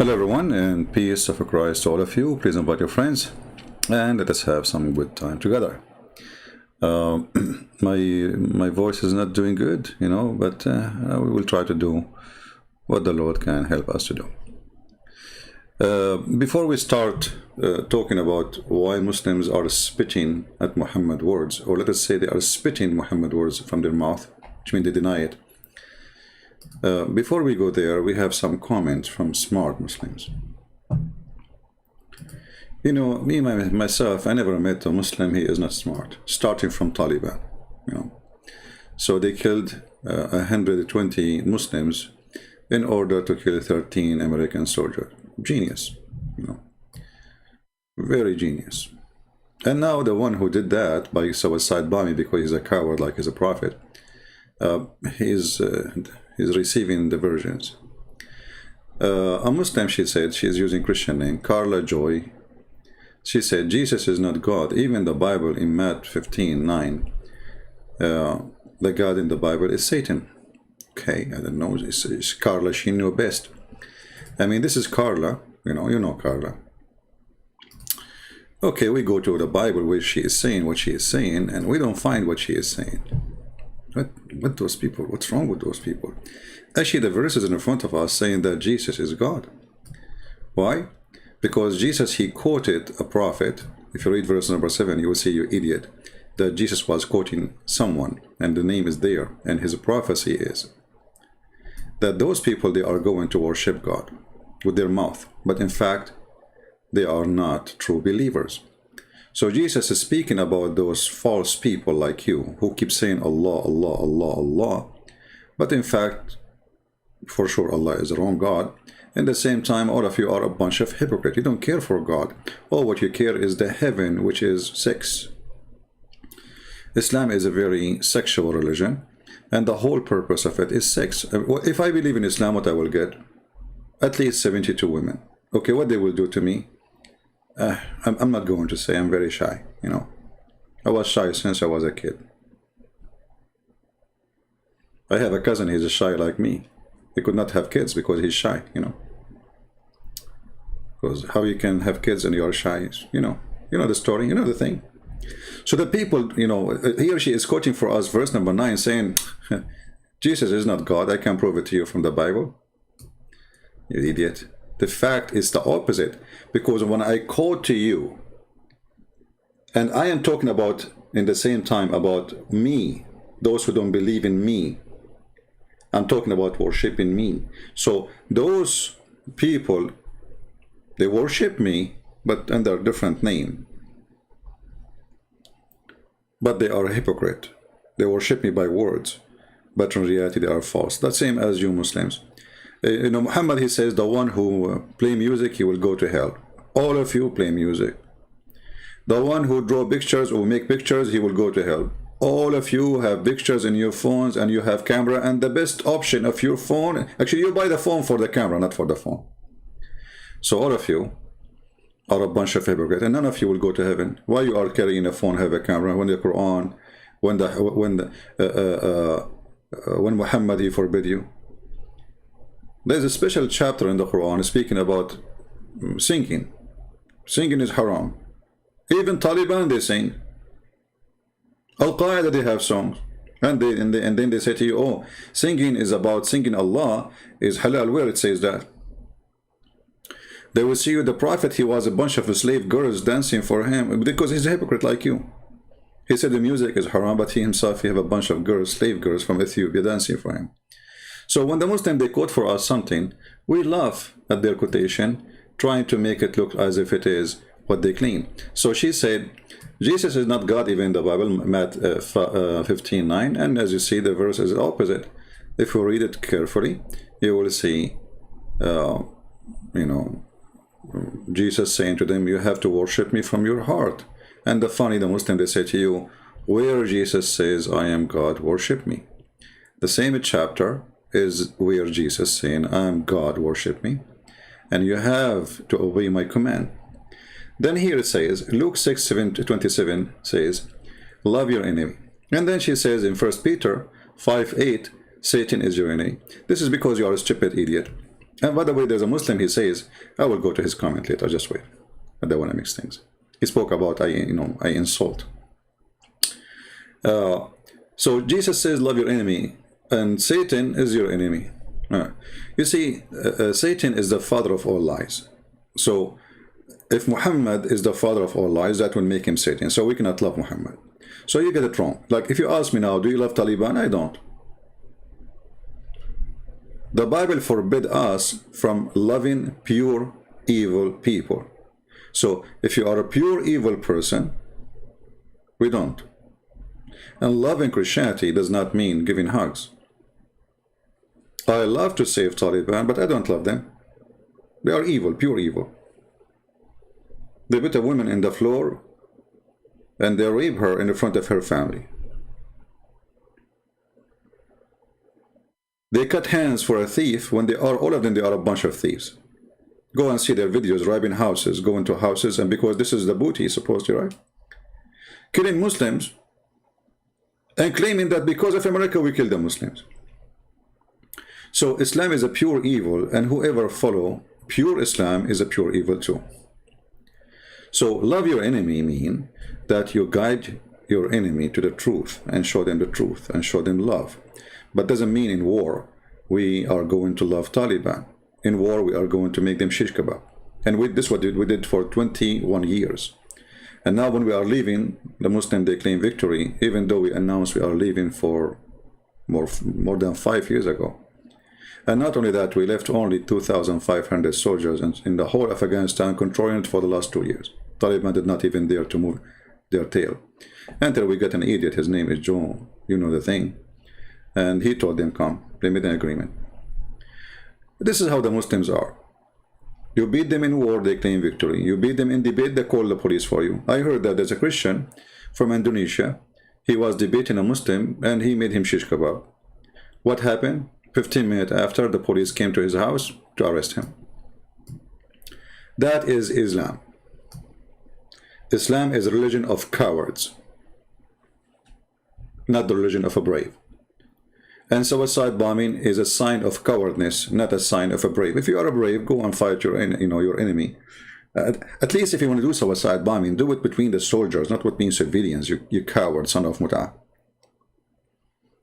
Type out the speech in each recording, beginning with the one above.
Hello everyone, and peace of Christ to all of you. Please invite your friends and let us have some good time together. Uh, my voice is not doing good, but we will try to do what the Lord can help us to do. Before we start talking about why Muslims are spitting at Muhammad words, or let us say they are spitting Muhammad words from their mouth, which means they deny it. Before we go there, we have some comments from smart Muslims. Me myself, I never met a Muslim he is not smart, starting from Taliban. So they killed 120 Muslims in order to kill 13 American soldiers. Genius, very genius. And now the one who did that by suicide bombing because he's a coward like he's a prophet, he's receiving diversions. A Muslim, she said, she's using Christian name, Carla Joy. She said, Jesus is not God. Even the Bible in Matthew 15:9, the God in the Bible is Satan. Okay, I don't know, it's Carla, she knew best. I mean, this is Carla, you know Carla. Okay, we go to the Bible where she is saying what she is saying, and we don't find what she is saying. What those people, what's wrong with those people? Actually, the verses in front of us saying that Jesus is God. Why? Because Jesus, he quoted a prophet. If you read verse number 7, you will see, you idiot, that Jesus was quoting someone, and the name is there, and his prophecy is that those people, they are going to worship God with their mouth, but in fact, they are not true believers. So Jesus is speaking about those false people like you who keep saying Allah, Allah, Allah, Allah, but in fact, for sure Allah is the wrong God. At the same time, all of you are a bunch of hypocrites. You don't care for God. All what you care is the heaven, which is sex. Islam is a very sexual religion, and the whole purpose of it is sex. If I believe in Islam, what I will get? At least 72 women. Okay, what they will do to me? I'm not going to say. I'm very shy, I was shy since I was a kid. I have a cousin, he's shy like me. He could not have kids because he's shy, Because how you can have kids and you're shy, you know the story, the thing. So the people, here she is quoting for us verse number 9 saying, Jesus is not God. I can prove it to you from the Bible. You idiot. The fact is the opposite, because when I quote to you, and I am talking about in the same time about me, those who don't believe in me, I'm talking about worshiping me. So those people, they worship me, but under a different name. But they are a hypocrite. They worship me by words, but in reality they are false. The same as you Muslims. Muhammad, he says, the one who play music, he will go to hell. All of you play music. The one who draw pictures or make pictures, he will go to hell. All of you have pictures in your phones and you have camera, and the best option of your phone, actually you buy the phone for the camera, not for the phone. So all of you are a bunch of hypocrites, and none of you will go to heaven. Why you are carrying a phone, have a camera, when the Quran, when Muhammad, he forbid you? There's a special chapter in the Quran speaking about singing. Singing is haram. Even Taliban, they sing. Al-Qaeda, they have songs. And then they say to you, oh, singing is about singing Allah is halal. Where it says that? They will see you, the Prophet, he was a bunch of slave girls dancing for him, because he's a hypocrite like you. He said the music is haram, but he himself, he have a bunch of girls, slave girls from Ethiopia dancing for him. So when the Muslim, they quote for us something, we laugh at their quotation, trying to make it look as if it is what they claim. So she said, Jesus is not God, even in the Bible, Matthew 15:9, and as you see, the verse is the opposite. If you read it carefully, you will see, Jesus saying to them, you have to worship me from your heart. And the Muslim, they say to you, where Jesus says, I am God, worship me. The same chapter is where Jesus saying, I am God, worship me, and you have to obey my command. Then here it says, Luke 6:27 says, love your enemy. And then she says in 1 Peter 5:8, Satan is your enemy. This is because you are a stupid idiot. And by the way, there's a Muslim, he says, I will go to his comment later, just wait. I don't want to mix things. He spoke about, I insult. So Jesus says, love your enemy, and Satan is your enemy. You see, Satan is the father of all lies. So if Muhammad is the father of all lies, that will make him Satan. So we cannot love Muhammad. So you get it wrong. Like if you ask me now, do you love Taliban? I don't. The Bible forbid us from loving pure evil people. So if you are a pure evil person, we don't. And loving Christianity does not mean giving hugs. I love to save Taliban, but I don't love them. They are evil, pure evil. They put a woman in the floor and they rape her in the front of her family. They cut hands for a thief when they are, all of them, they are a bunch of thieves. Go and see their videos, robbing houses, go into houses, and because this is the booty, supposedly, right? Killing Muslims and claiming that because of America we kill the Muslims. So Islam is a pure evil, and whoever follow pure Islam is a pure evil too. So love your enemy mean that you guide your enemy to the truth and show them the truth and show them love. But doesn't mean in war we are going to love Taliban. In war we are going to make them shish kebab. And this is what we did for 21 years. And now when we are leaving, the Muslim, they claim victory, even though we announced we are leaving for more than 5 years ago. And not only that, we left only 2,500 soldiers in the whole of Afghanistan, controlling it for the last 2 years. Taliban did not even dare to move their tail. Until we got an idiot, his name is Joe, you know the thing. And he told them, come, they made an agreement. This is how the Muslims are. You beat them in war, they claim victory. You beat them in debate, they call the police for you. I heard that there's a Christian from Indonesia. He was debating a Muslim and he made him shish kebab. What happened? 15 minutes after, the police came to his house to arrest him. That is Islam. Islam is a religion of cowards, not the religion of a brave. And suicide bombing is a sign of cowardness, not a sign of a brave. If you are a brave, go and fight your enemy. At least if you want to do suicide bombing, do it between the soldiers, not between civilians, you coward, son of Mut'ah.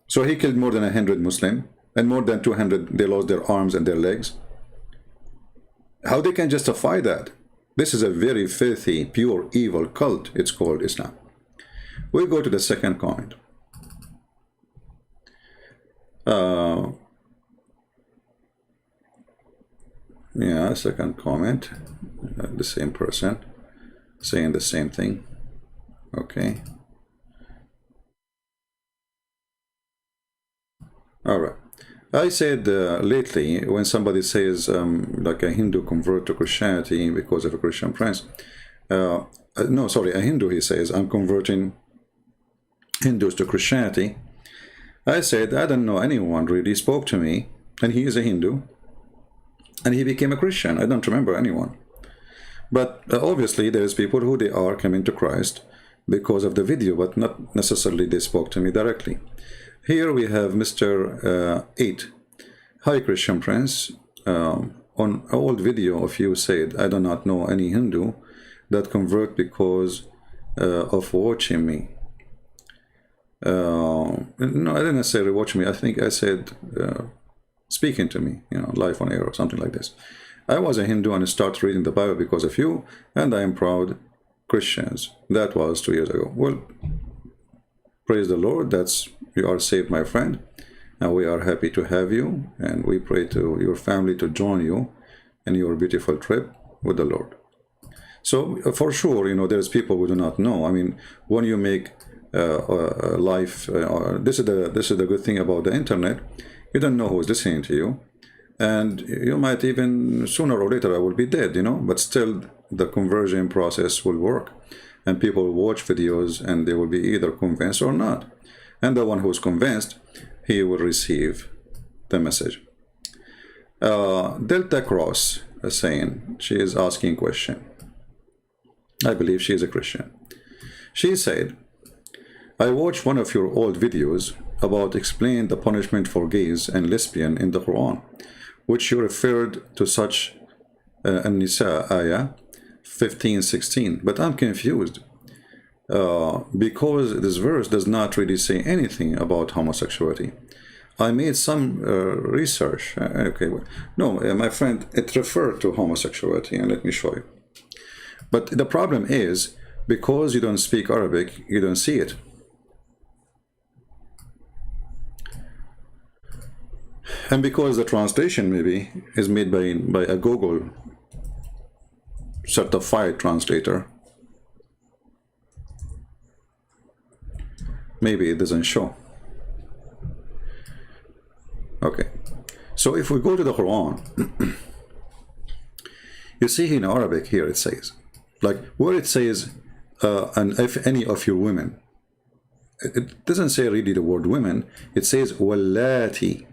So he killed more than 100 Muslims, and more than 200, they lost their arms and their legs. How they can justify that? This is a very filthy, pure, evil cult. It's called Islam. We'll go to the second comment. Yeah, second comment. The same person saying the same thing. Okay. All right. I said lately, when somebody says like a Hindu convert to Christianity because of a Christian prince, no, sorry, a Hindu, he says, I'm converting Hindus to Christianity. I said, I don't know anyone really spoke to me, and he is a Hindu, and he became a Christian. I don't remember anyone. But obviously there's people who they are coming to Christ because of the video, but not necessarily they spoke to me directly. Here we have Mr. 8. Hi, Christian Prince. On an old video of you said, I do not know any Hindu that convert because of watching me. No, I didn't say watching me. I think I said speaking to me, live on air or something like this. I was a Hindu and I started reading the Bible because of you, and I am proud Christians. That was 2 years ago. Well, praise the Lord. You are saved, my friend, and we are happy to have you, and we pray to your family to join you in your beautiful trip with the Lord. So for sure, there's people who do not know. I mean, when you make life, this is the good thing about the internet. You don't know who is listening to you, and you might even sooner or later I will be dead, but still the conversion process will work, and people will watch videos and they will be either convinced or not. And the one who is convinced, he will receive the message. Delta Cross is saying, she is asking a question. I believe she is a Christian. She said, I watched one of your old videos about explaining the punishment for gays and lesbian in the Quran. which you referred to such An-Nisa ayah 15-16. But I'm confused because this verse does not really say anything about homosexuality. I made some research. Okay, well, no, my friend, it referred to homosexuality, and let me show you. But the problem is, because you don't speak Arabic, you don't see it. And because the translation maybe is made by a Google certified translator, maybe it doesn't show. Okay, so if we go to the Quran, you see in Arabic here it says, like where it says, and if any of your women, it doesn't say really the word women, it says wallati.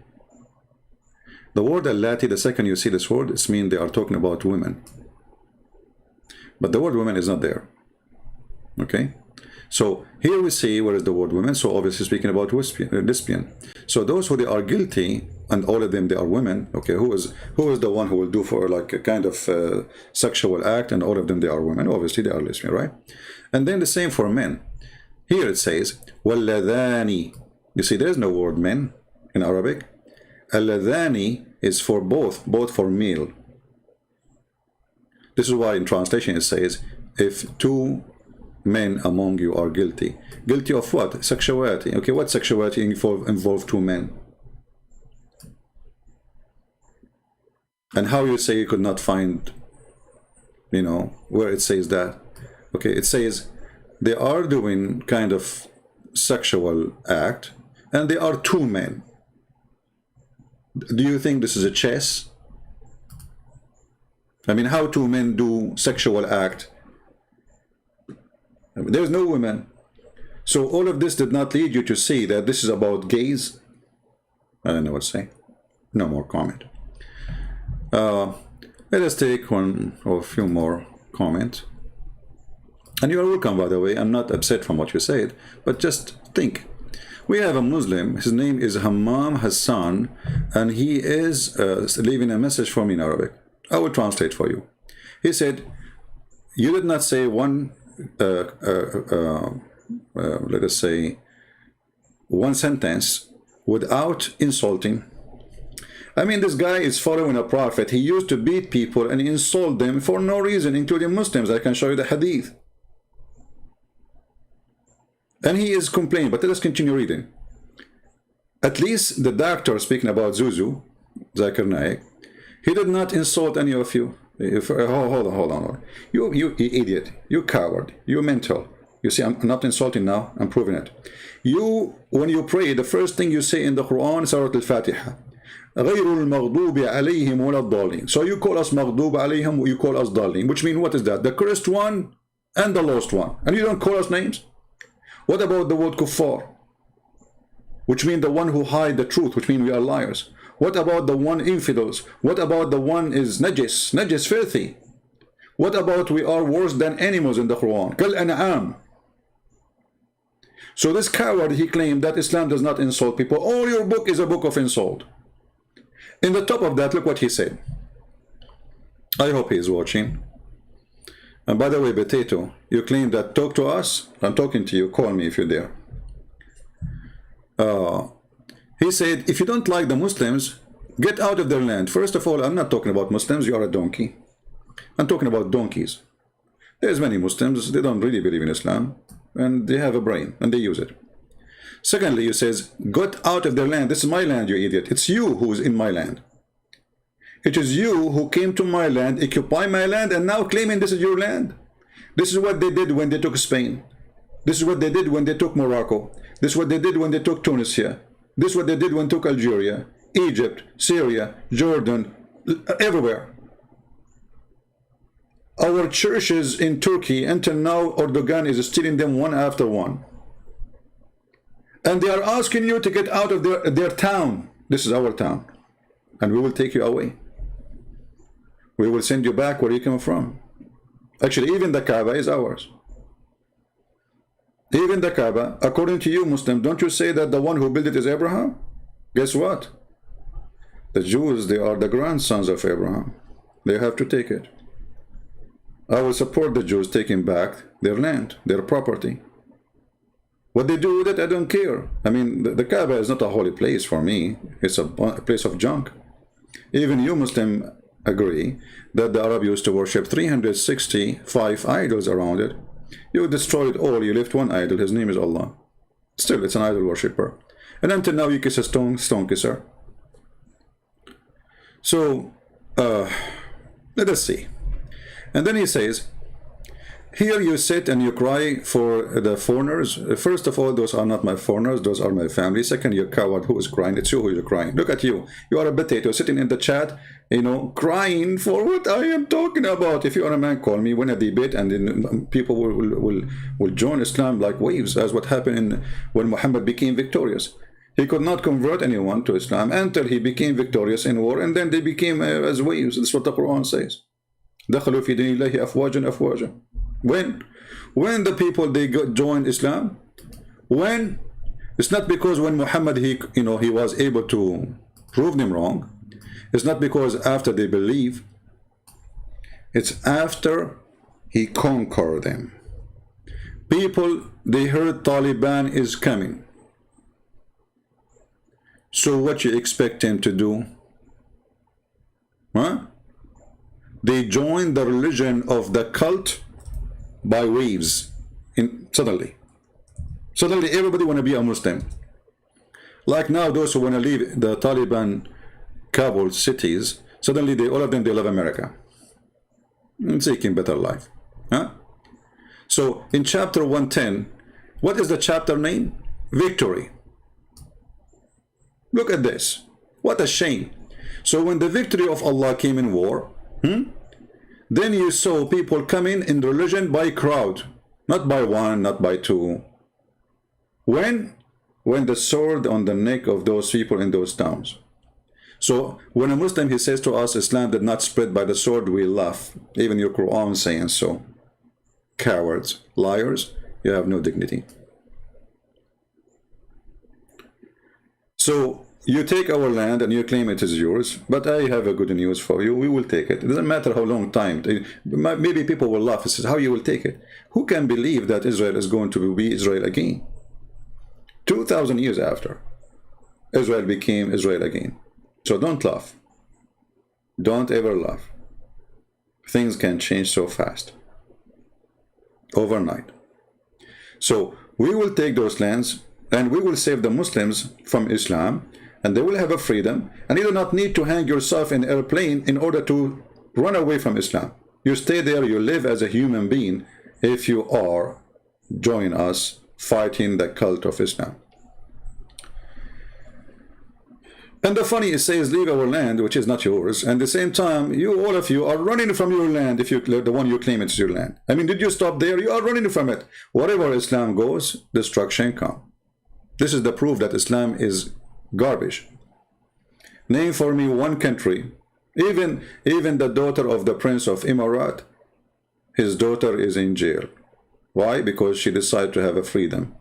The word allati, the second you see this word, it means they are talking about women. But the word women is not there. Okay? So here we see where is the word women, so obviously speaking about lesbian. So those who they are guilty, and all of them they are women, okay, who is the one who will do for like a kind of sexual act, and all of them they are women, obviously they are lesbian, right? And then the same for men. Here it says, وَالَّذَانِ. You see there is no word men in Arabic. Al-ladhani is for both for male. This is why in translation it says, if two men among you are guilty. Guilty of what? Sexuality. Okay, what sexuality involve two men? And how you say you could not find, you know, where it says that? Okay, it says they are doing kind of sexual act, and they are two men. Do you think this is a chess? I mean, how two men do sexual act? I mean, there's no women. So all of this did not lead you to see that this is about gays? I don't know what to say. No more comment. Let us take one or a few more comments. And you are welcome, by the way. I'm not upset from what you said, but just think. We have a Muslim, his name is Hammam Hassan, and he is leaving a message for me in Arabic. I will translate for you. He said, you did not say one, let us say, one sentence without insulting. I mean, this guy is following a prophet. He used to beat people and insult them for no reason, including Muslims. I can show you the hadith. And he is complaining, but let us continue reading. At least the doctor speaking about Zuzu, Zakir Naik, he did not insult any of you. Hold on. You idiot, you coward, you mental. You see, I'm not insulting now, I'm proving it. You, when you pray, the first thing you say in the Quran, Surah Al-Fatiha. غير المغضوب عليهم ولا الضالين. So you call us مغضوب عليهم, you call us ضالين, which means what is that? The cursed one and the lost one. And you don't call us names? What about the word kuffar? Which means the one who hide the truth, which means we are liars. What about the one infidels? What about the one is najis, filthy? What about we are worse than animals in the Quran? Kal an'am. So this coward, he claimed that Islam does not insult people. Oh, your book is a book of insult. In the top of that, look what he said. I hope he is watching. And by the way, Potato, you claim that talk to us. I'm talking to you. Call me if you're there. He said, if you don't like the Muslims, get out of their land. First of all, I'm not talking about Muslims. You are a donkey. I'm talking about donkeys. There's many Muslims. They don't really believe in Islam. And they have a brain. And they use it. Secondly, he says, get out of their land. This is my land, you idiot. It's you who is in my land. It is you who came to my land, occupy my land, and now claiming this is your land. This is what they did when they took Spain. This is what they did when they took Morocco. This is what they did when they took Tunisia. This is what they did when they took Algeria, Egypt, Syria, Jordan, everywhere. Our churches in Turkey, until now, Erdogan is stealing them one after one. And they are asking you to get out of their town. This is our town. And we will take you away. We will send you back where you came from. Actually, even the Kaaba is ours. Even the Kaaba, according to you, Muslim, don't you say that the one who built it is Abraham? Guess what? The Jews, they are the grandsons of Abraham. They have to take it. I will support the Jews taking back their land, their property. What they do with it, I don't care. I mean, the Kaaba is not a holy place for me. It's a place of junk. Even you Muslims agree that the Arab used to worship 365 idols around it. You destroyed all, you left one idol, his name is Allah. Still, it's an idol worshipper. And until now, you kiss a stone kisser. So, let us see. And then he says, here you sit and you cry for the foreigners. First of all, those are not my foreigners, those are my family. Second, you coward, who is crying? It's you who is crying. Look at you. You are a potato sitting in the chat, you know, crying for what I am talking about. If you are a man, call me, win a debate, and then people will join Islam like waves, as what happened when Muhammad became victorious. He could not convert anyone to Islam until he became victorious in war, and then they became as waves. That's what the Quran says. دخلوا في دين الله أفواجا أفواجا. When the people they joined Islam, when it's not because when Muhammad he was able to prove them wrong. It's not because after they believe. It's after he conquered them. People, they heard Taliban is coming. So what you expect him to do? Huh? They joined the religion of the cult by waves. Suddenly everybody want to be a Muslim. Like now, those who want to leave the Taliban Kabul cities, suddenly all of them, they love America, seeking better life. Huh? So in chapter 110, what is the chapter name? Victory. Look at this. What a shame. So when the victory of Allah came in war, then you saw people coming in religion by crowd, not by one, not by two. When the sword on the neck of those people in those towns. So when a Muslim, he says to us, Islam did not spread by the sword, we laugh. Even your Quran saying so. Cowards, liars, you have no dignity. So you take our land and you claim it is yours, but I have a good news for you. We will take it. It doesn't matter how long time. Maybe people will laugh and say, how you will take it? Who can believe that Israel is going to be Israel again? 2,000 years after, Israel became Israel again. So don't laugh. Don't ever laugh. Things can change so fast. Overnight. So we will take those lands and we will save the Muslims from Islam, and they will have a freedom, and you do not need to hang yourself in an airplane in order to run away from Islam. You stay there, you live as a human being if you are join us fighting the cult of Islam. And the funny, it says, leave our land, which is not yours, and at the same time, you, all of you, are running from your land if you, the one you claim it's your land. I mean, did you stop there? You are running from it. Wherever Islam goes, destruction comes. This is the proof that Islam is garbage. Name for me one country, even the daughter of the Prince of Emirat, his daughter is in jail. Why? Because she decided to have a freedom.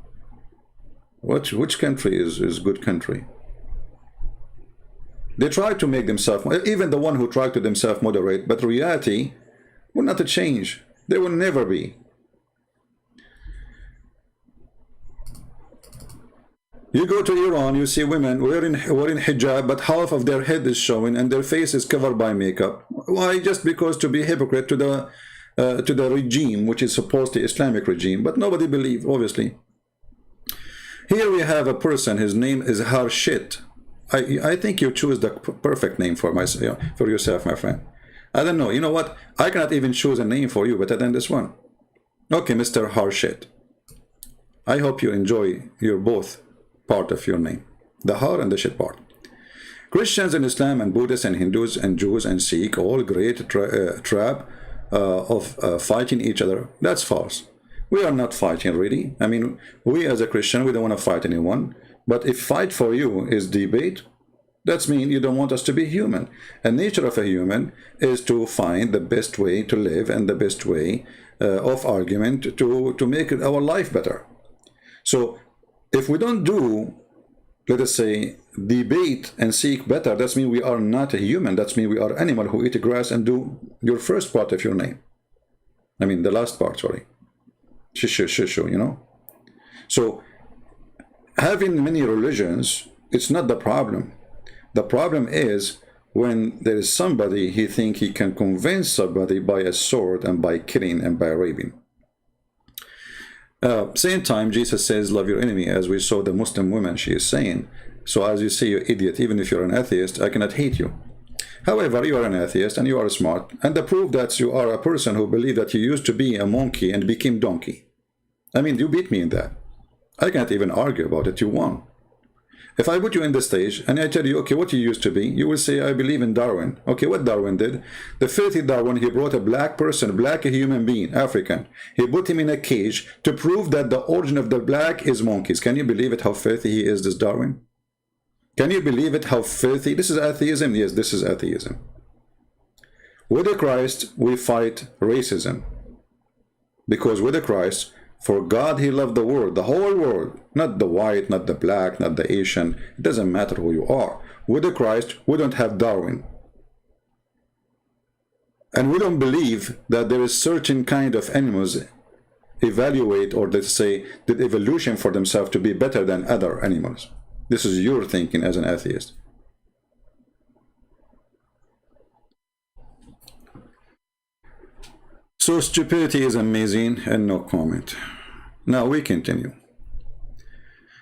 Which country is good country? They try to make themselves, even the one who tried to themselves moderate, but reality will not change. They will never be. You go to Iran, you see women wearing hijab, but half of their head is showing and their face is covered by makeup. Why? Just because to be hypocrite to the regime, which is supposedly Islamic regime, but nobody believes, obviously. Here we have a person, his name is Harshit. I think you choose the perfect name for yourself, my friend. I don't know. You know what? I cannot even choose a name for you better than this one. Okay, Mr. Harshit. I hope you enjoy your both part of your name, the Har and the Shit part. Christians and Islam and Buddhists and Hindus and Jews and Sikh, all great trap of fighting each other. That's false. We are not fighting really. I mean, we as a Christian, we don't want to fight anyone. But if fight for you is debate, that means you don't want us to be human. And nature of a human is to find the best way to live and the best way of argument to make our life better. So if we don't do let us say, debate and seek better, that means we are not a human. That means we are animal who eat grass and do your first part of your name. I mean, the last part, sorry. Shishu, shishu, you know. So, having many religions, it's not the problem. The problem is when there is somebody he think he can convince somebody by a sword and by killing and by raping. Same time, Jesus says, love your enemy, as we saw the Muslim woman, she is saying. So as you say, you idiot, even if you're an atheist, I cannot hate you. However, you are an atheist and you are smart, and the proof that you are a person who believe that you used to be a monkey and became donkey. I mean, you beat me in that. I can't even argue about it, you won. If I put you in the stage and I tell you, okay, what you used to be, you will say, I believe in Darwin. Okay, what Darwin did? The filthy Darwin, he brought a black person, black human being, African. He put him in a cage to prove that the origin of the black is monkeys. Can you believe it, how filthy he is, this Darwin? Can you believe it, how filthy? This is atheism? Yes, this is atheism. With the Christ, we fight racism. Because with the Christ, for God, he loved the world, the whole world, not the white, not the black, not the Asian. It doesn't matter who you are. With the Christ, we don't have Darwin. And we don't believe that there is certain kind of animals evaluate, or let's say, the evolution for themselves to be better than other animals. This is your thinking as an atheist. So stupidity is amazing and no comment. Now we continue.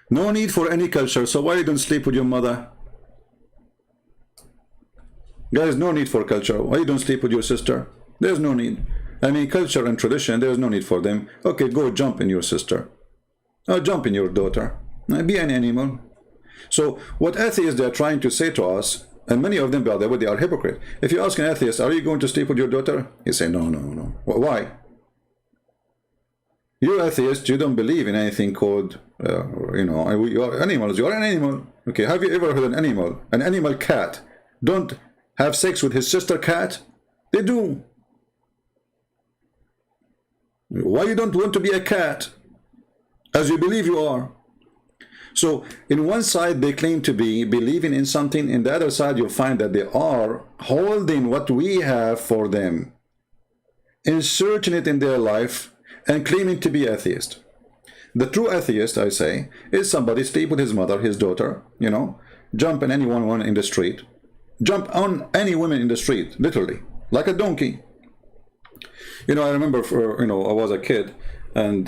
No need for any culture, so why you don't sleep with your mother? Guys, no need for culture. Why you don't sleep with your sister? There's no need. I mean, culture and tradition, there's no need for them. Okay, go jump in your sister. Or jump in your daughter. Be an animal. So what atheists they are trying to say to us, and many of them, by the way, they are hypocrite. If you ask an atheist, are you going to sleep with your daughter? He say, no, no, no. Why? You atheist, you don't believe in anything called, you are animals. You are an animal. Okay, have you ever heard an animal cat, don't have sex with his sister cat? They do. Why you don't want to be a cat, as you believe you are? So, in one side, they claim to be believing in something. In the other side, you'll find that they are holding what we have for them, inserting it in their life, and claiming to be atheist. The true atheist, I say, is somebody sleep with his mother, his daughter, jump on any woman in the street, jump on any woman in the street, literally, like a donkey. I remember, I was a kid, and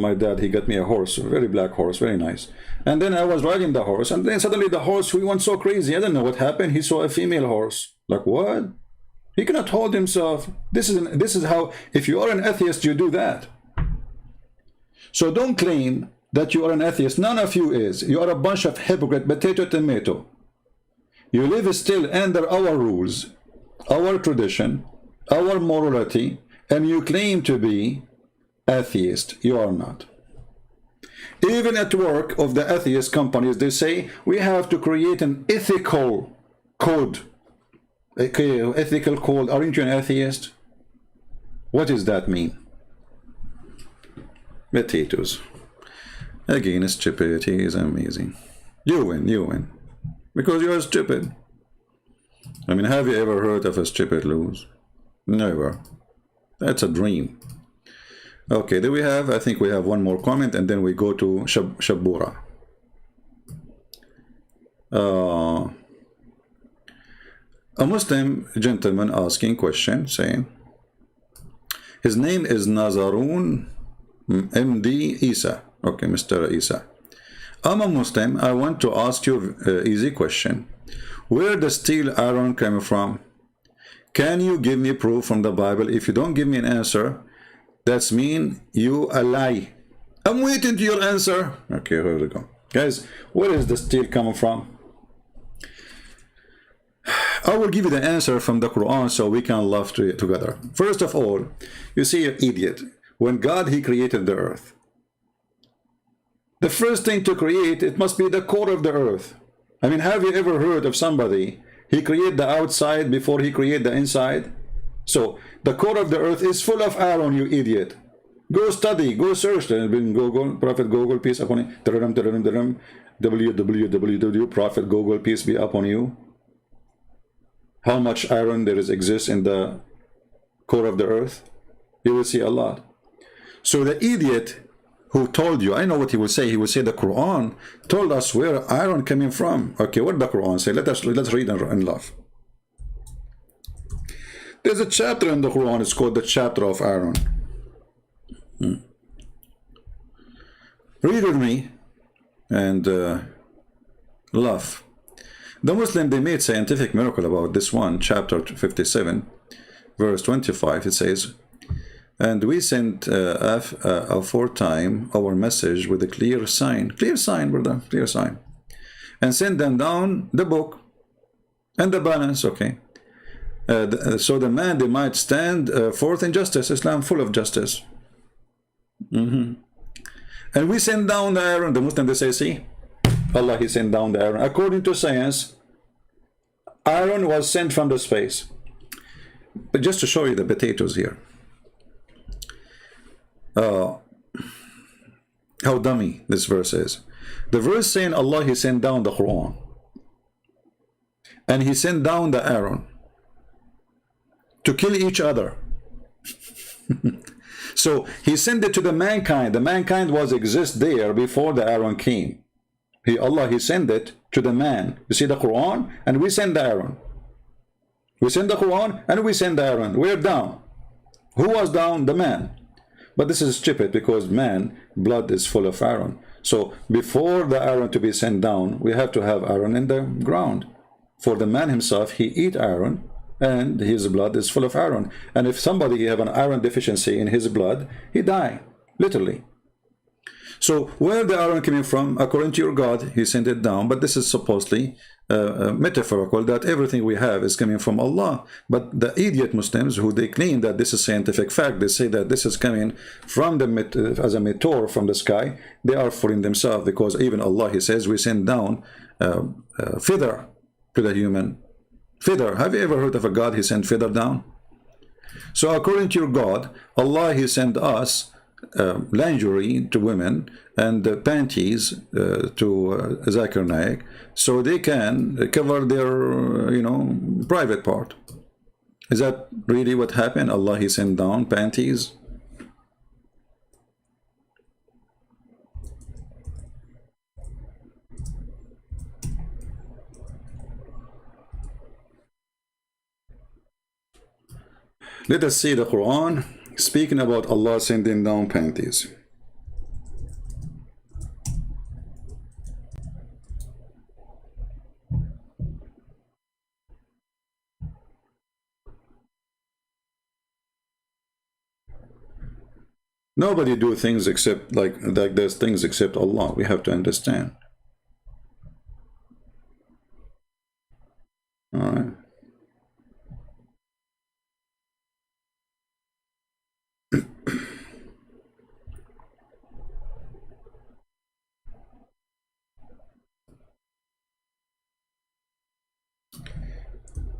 my dad, he got me a horse, a very black horse, very nice. And then I was riding the horse, and then suddenly the horse, he went so crazy. I don't know what happened. He saw a female horse. Like, what? He cannot hold himself. This is how, if you are an atheist, you do that. So don't claim that you are an atheist. None of you is. You are a bunch of hypocrite, potato, tomato. You live still under our rules, our tradition, our morality, and you claim to be atheist. You are not. Even at work of the atheist companies, they say we have to create an ethical code. Okay, ethical code. Aren't you an atheist? What does that mean? Potatoes. Again, stupidity is amazing. You win. Because you are stupid. I mean, have you ever heard of a stupid lose? Never. That's a dream. Okay, there we have, I think we have one more comment, and then we go to Shabura. A Muslim gentleman asking question, saying, his name is Nazarun MD Isa. Okay, Mr. Isa. I'm a Muslim. I want to ask you an easy question. Where does steel iron come from? Can you give me proof from the Bible? If you don't give me an answer, that's mean you a lie. I'm waiting to your answer. Okay, here we go. Guys, where is the steel coming from? I will give you the answer from the Quran so we can laugh together. First of all, you see, you idiot. When God, he created the earth. The first thing to create, it must be the core of the earth. I mean, have you ever heard of somebody, he created the outside before he created the inside? So, the core of the earth is full of iron, you idiot. Go study, go search. Then in Google, Prophet Google, peace upon you. www, Prophet Google, peace be upon you. How much iron there exists in the core of the earth? You will see a lot. So the idiot who told you, I know what he will say. He will say the Quran told us where iron coming from. Okay, what did the Quran say? Let's read and laugh. There's a chapter in the Quran. It's called the chapter of iron. Read with me and laugh. The Muslim, they made scientific miracle about this one, chapter 57, verse 25. It says, and we sent aforetime our message with a clear sign, brother, clear sign, and sent them down the book and the balance, okay, so the man, they might stand forth in justice. Islam full of justice. And we send down the iron. The Muslim, they say, see, Allah, he sent down the iron. According to science, iron was sent from the space. But just to show you the potatoes here, how dummy this verse is. The verse saying Allah, he sent down the Quran, and he sent down the iron to kill each other. So he sent it to the mankind. The mankind was exist there before the iron came. Allah, he sent it to the man. You see the Quran, and we send the iron. We send the Quran, and we send the iron. We're down. Who was down? The man. But this is stupid, because man, blood is full of iron. So before the iron to be sent down, we have to have iron in the ground. For the man himself, he eat iron, and his blood is full of iron. And if somebody have an iron deficiency in his blood, he die, literally. So where the iron coming from? According to your God, he sent it down. But this is supposedly metaphorical, that everything we have is coming from Allah. But the idiot Muslims, who they claim that this is scientific fact, they say that this is coming from the as a meteor from the sky. They are fooling themselves, because even Allah, he says, we send down feather to the human. Feather. Have you ever heard of a God he sent feather down? So according to your God, Allah, he sent us lingerie to women and panties to Zakir Naik, so they can cover their private part. Is that really what happened? Allah, he sent down panties? Let us see the Quran speaking about Allah sending down panties. Nobody do things except like there's things except Allah. We have to understand. All right.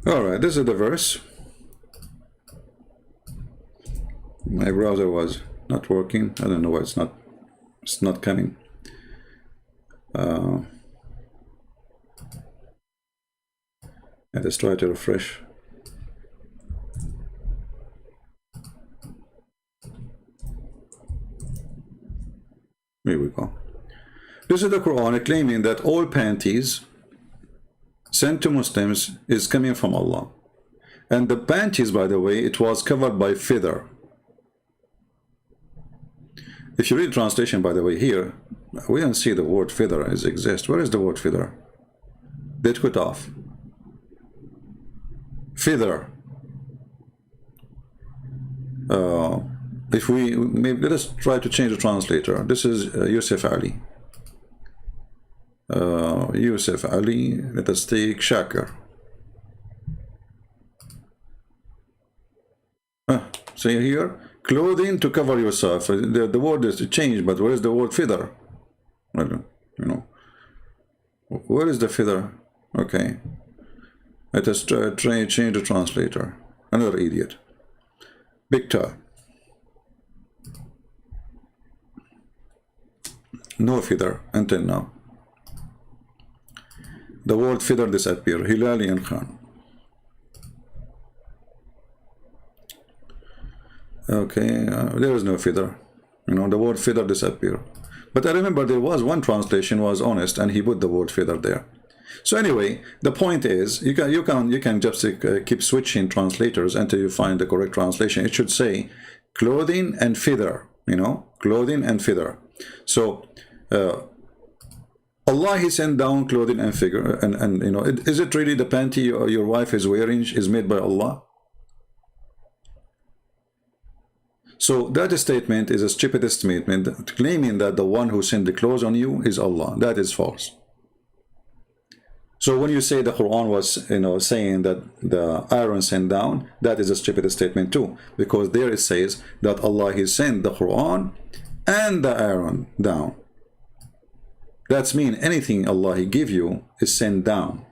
All right, this is the verse. My browser was not working. I don't know why it's not coming. I just try to refresh. Here we go. This is the Quran claiming that all panties sent to Muslims is coming from Allah. And the panties, by the way, it was covered by feather. If you read translation, by the way, here, we don't see the word feather as exist. Where is the word feather? They took it off. Feather. If we, maybe let us try to change the translator. This is Yusuf Ali. Yusuf Ali, let us take Shakir. See here, clothing to cover yourself. The word is changed, but where is the word feather? I don't, where is the feather? Okay, let us change the translator. Another idiot. Big time. No feather until now. The word feather disappear. Hilali and Khan. Okay, there is no feather. You know, the word feather disappear. But I remember there was one translation was honest, and he put the word feather there. So anyway, the point is, you can just keep switching translators until you find the correct translation. It should say clothing and feather. You know, clothing and feather. So Allah, He sent down clothing and figure, and you know, is it really the panty your wife is wearing is made by Allah? So that statement is a stupid statement, claiming that the one who sent the clothes on you is Allah. That is false. So when you say the Quran was, you know, saying that the iron sent down, that is a stupid statement too, because there it says that Allah, He sent the Quran and the iron down. That's mean anything Allah He give you is sent down.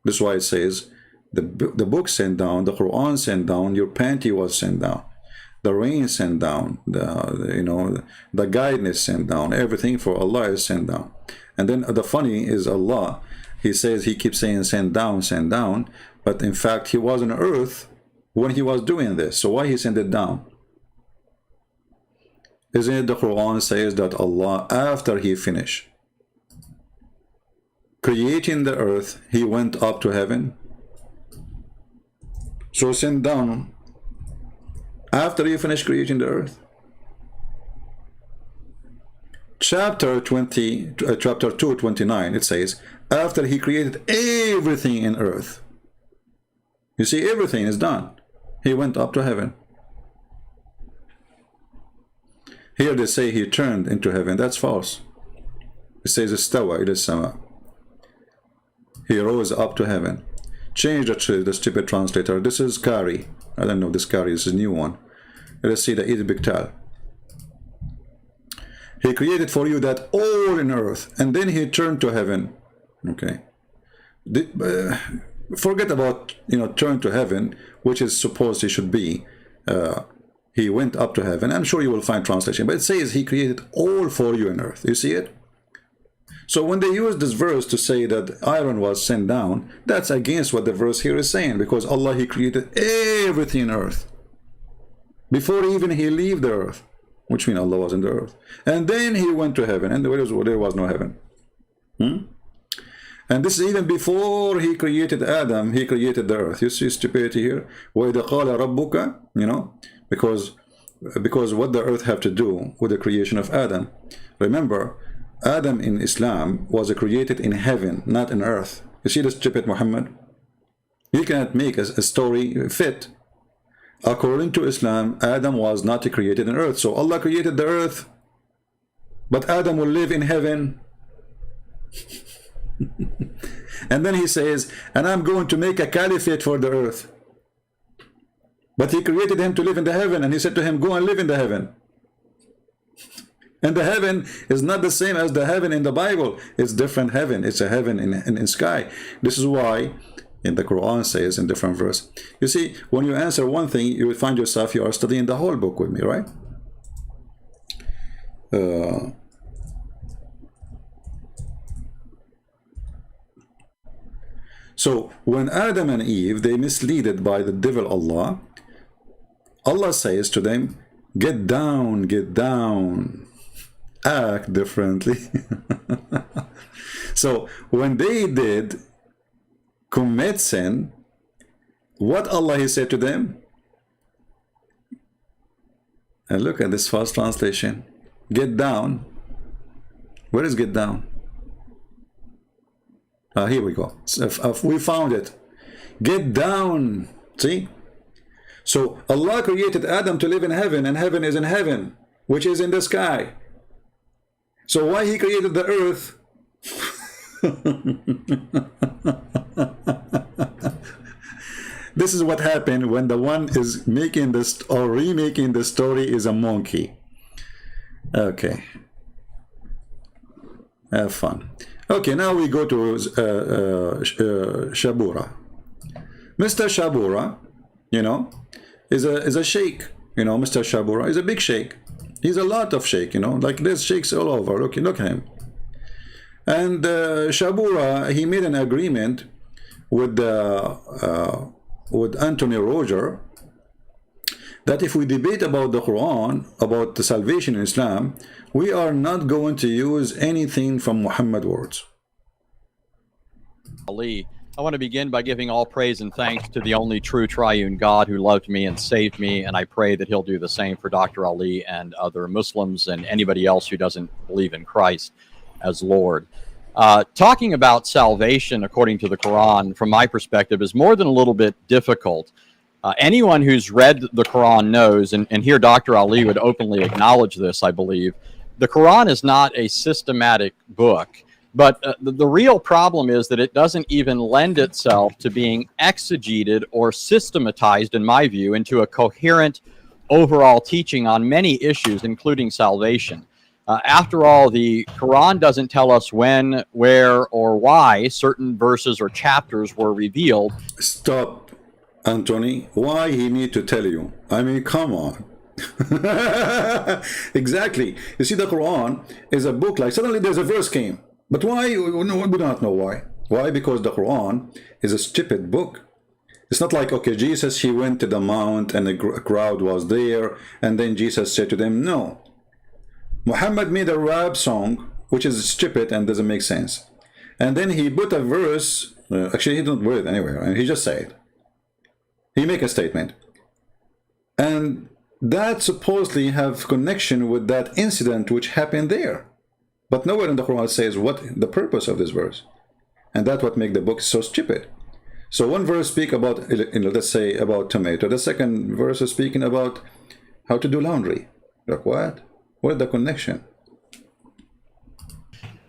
That's why it says the book sent down, the Quran sent down, your panty was sent down. The rain sent down, the guidance sent down, everything for Allah is sent down. And then the funny is Allah, He says, He keeps saying send down, but in fact He was on earth when He was doing this. So why He sent it down? Isn't it the Quran says that Allah, after He finished creating the earth, He went up to heaven? So send down after you finish creating the earth. Chapter 2:29, it says, after He created everything in earth. You see, everything is done. He went up to heaven. Here they say He turned into heaven. That's false. It says istawa ila sama. He rose up to heaven. Change the stupid translator. This is Kari. I don't know, this Kari is a new one. Let's see the Eid Biktal. He created for you that all in earth, and then He turned to heaven. Okay. Forget about, you know, turn to heaven, which is supposed He should be. He went up to heaven. I'm sure you will find translation, but it says He created all for you in earth. You see it? So when they use this verse to say that iron was sent down, that's against what the verse here is saying, because Allah, He created everything in earth before even He leave the earth, which means Allah was in the earth, and then He went to heaven, and there was no heaven. And this is even before He created Adam. He created the earth. You see stupidity here. وَإِذَا قَالَ رَبُّكَ, you know, because what the earth have to do with the creation of Adam. Remember, Adam in Islam was created in heaven, not in earth. You see the stupid Muhammad? He cannot make a story fit. According to Islam, Adam was not created in earth. So Allah created the earth, but Adam will live in heaven. And then He says, and I'm going to make a caliphate for the earth. But He created him to live in the heaven, and He said to him, go and live in the heaven. And the heaven is not the same as the heaven in the Bible. It's different heaven. It's a heaven in sky. This is why in the Quran says in different verse. You see, when you answer one thing, you will find yourself you are studying the whole book with me, right? So when Adam and Eve, they misleaded by the devil Allah, Allah says to them, get down, act differently. So when they did commit sin, what Allah He said to them? And look at this false translation. Get down. Where is get down? Here we go. We found it. Get down. See? So Allah created Adam to live in heaven, and heaven is in heaven, which is in the sky. So why He created the earth? This is what happened when the one is making this or remaking the story is a monkey. Okay. Have fun. Okay, now we go to Shabura. Mr. Shabura, you know, is a sheikh. You know, Mr. Shabura is a big sheikh. He's a lot of sheikh, you know, like there's sheikhs all over. Look at him. And Shabura, he made an agreement with Anthony Roger that if we debate about the Quran, about the salvation in Islam, we are not going to use anything from Muhammad words. Ali, I want to begin by giving all praise and thanks to the only true triune God who loved me and saved me, and I pray that he'll do the same for Dr. Ali and other Muslims and anybody else who doesn't believe in Christ as Lord. Talking about salvation according to the Quran, from my perspective, is more than a little bit difficult. Anyone who's read the Quran knows, and here Dr. Ali would openly acknowledge this, I believe, the Quran is not a systematic book. But the real problem is that it doesn't even lend itself to being exegeted or systematized, in my view, into a coherent overall teaching on many issues, including salvation. After all, the Quran doesn't tell us when, where, or why certain verses or chapters were revealed. Stop, Anthony. Why he need to tell you? I mean, come on. Exactly. You see, the Quran is a book, like suddenly there's a verse came. But why? We do not know why. Why? Because the Quran is a stupid book. It's not like, okay, Jesus, he went to the mount and a crowd was there, and then Jesus said to them, no. Muhammad made a rap song, which is stupid and doesn't make sense. And then he put a verse, actually he didn't put it anywhere, and he just said it. He make a statement. And that supposedly have connection with that incident which happened there. But nowhere in the Quran says what the purpose of this verse. And that's what makes the book so stupid. So one verse speak about, let's say, about tomato. The second verse is speaking about how to do laundry. Like what? What is the connection?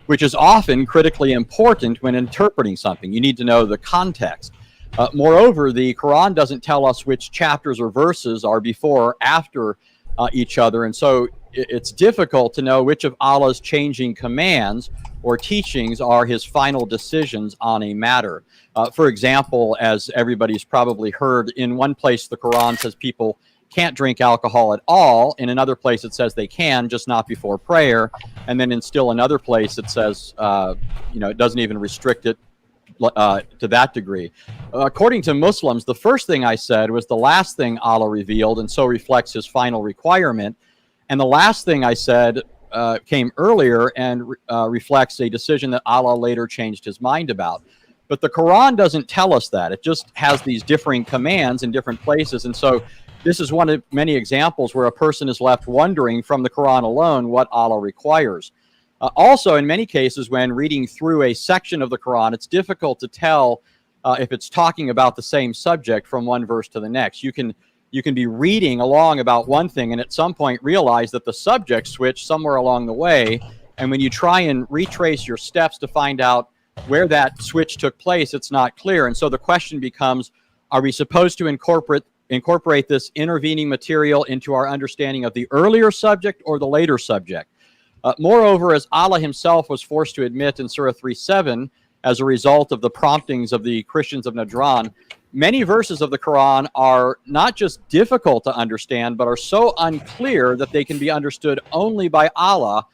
Which is often critically important when interpreting something. You need to know the context. Moreover, the Quran doesn't tell us which chapters or verses are before or after each other. And so it's difficult to know which of Allah's changing commands or teachings are his final decisions on a matter. For example, as everybody's probably heard, in one place the Quran says people can't drink alcohol at all. In another place it says they can, just not before prayer. And then in still another place it says, it doesn't even restrict it to that degree. According to Muslims, the first thing I said was the last thing Allah revealed, and so reflects his final requirement. And the last thing I said came earlier and reflects a decision that Allah later changed his mind about. But the Quran doesn't tell us that. It just has these differing commands in different places. And so this is one of many examples where a person is left wondering from the Quran alone what Allah requires. Also, in many cases, when reading through a section of the Quran, it's difficult to tell if it's talking about the same subject from one verse to the next. You can be reading along about one thing and at some point realize that the subject switched somewhere along the way. And when you try and retrace your steps to find out where that switch took place, it's not clear. And so the question becomes, are we supposed to incorporate this intervening material into our understanding of the earlier subject or the later subject? Moreover, as Allah himself was forced to admit in Surah 3:7, as a result of the promptings of the Christians of Najran, many verses of the Quran are not just difficult to understand, but are so unclear that they can be understood only by Allah,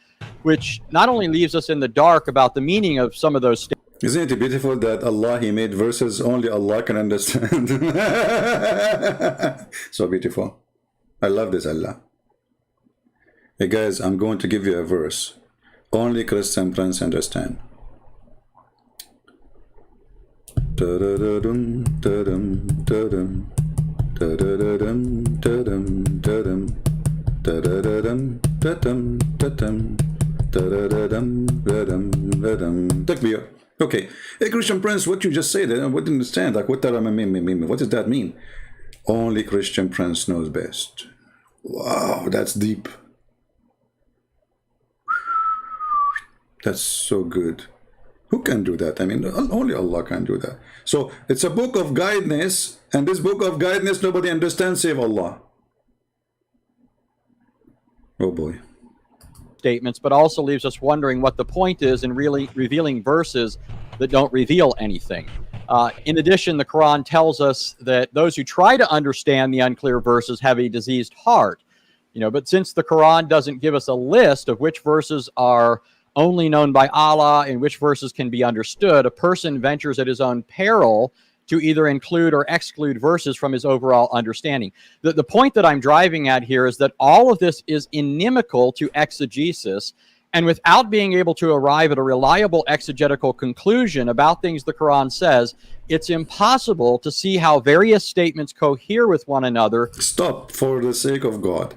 which not only leaves us in the dark about the meaning of some of those statements. Isn't it beautiful that Allah, he made verses only Allah can understand? So beautiful. I love this, Allah. Hey guys, I'm going to give you a verse. Only Christian Prince understand. Takbir. Okay, hey Christian Prince, what you just said, I wouldn't understand. Like, what does that mean? Only Christian Prince knows best. Wow, that's deep. That's so good. Who can do that? I mean, only Allah can do that. So it's a book of guidance, and this book of guidance nobody understands save Allah. Oh boy. Statements, but also leaves us wondering what the point is in really revealing verses that don't reveal anything. In addition, the Quran tells us that those who try to understand the unclear verses have a diseased heart. But since the Quran doesn't give us a list of which verses are only known by Allah and which verses can be understood, a person ventures at his own peril to either include or exclude verses from his overall understanding. The point that I'm driving at here is that all of this is inimical to exegesis, and without being able to arrive at a reliable exegetical conclusion about things the Quran says, it's impossible to see how various statements cohere with one another. Stop, for the sake of God.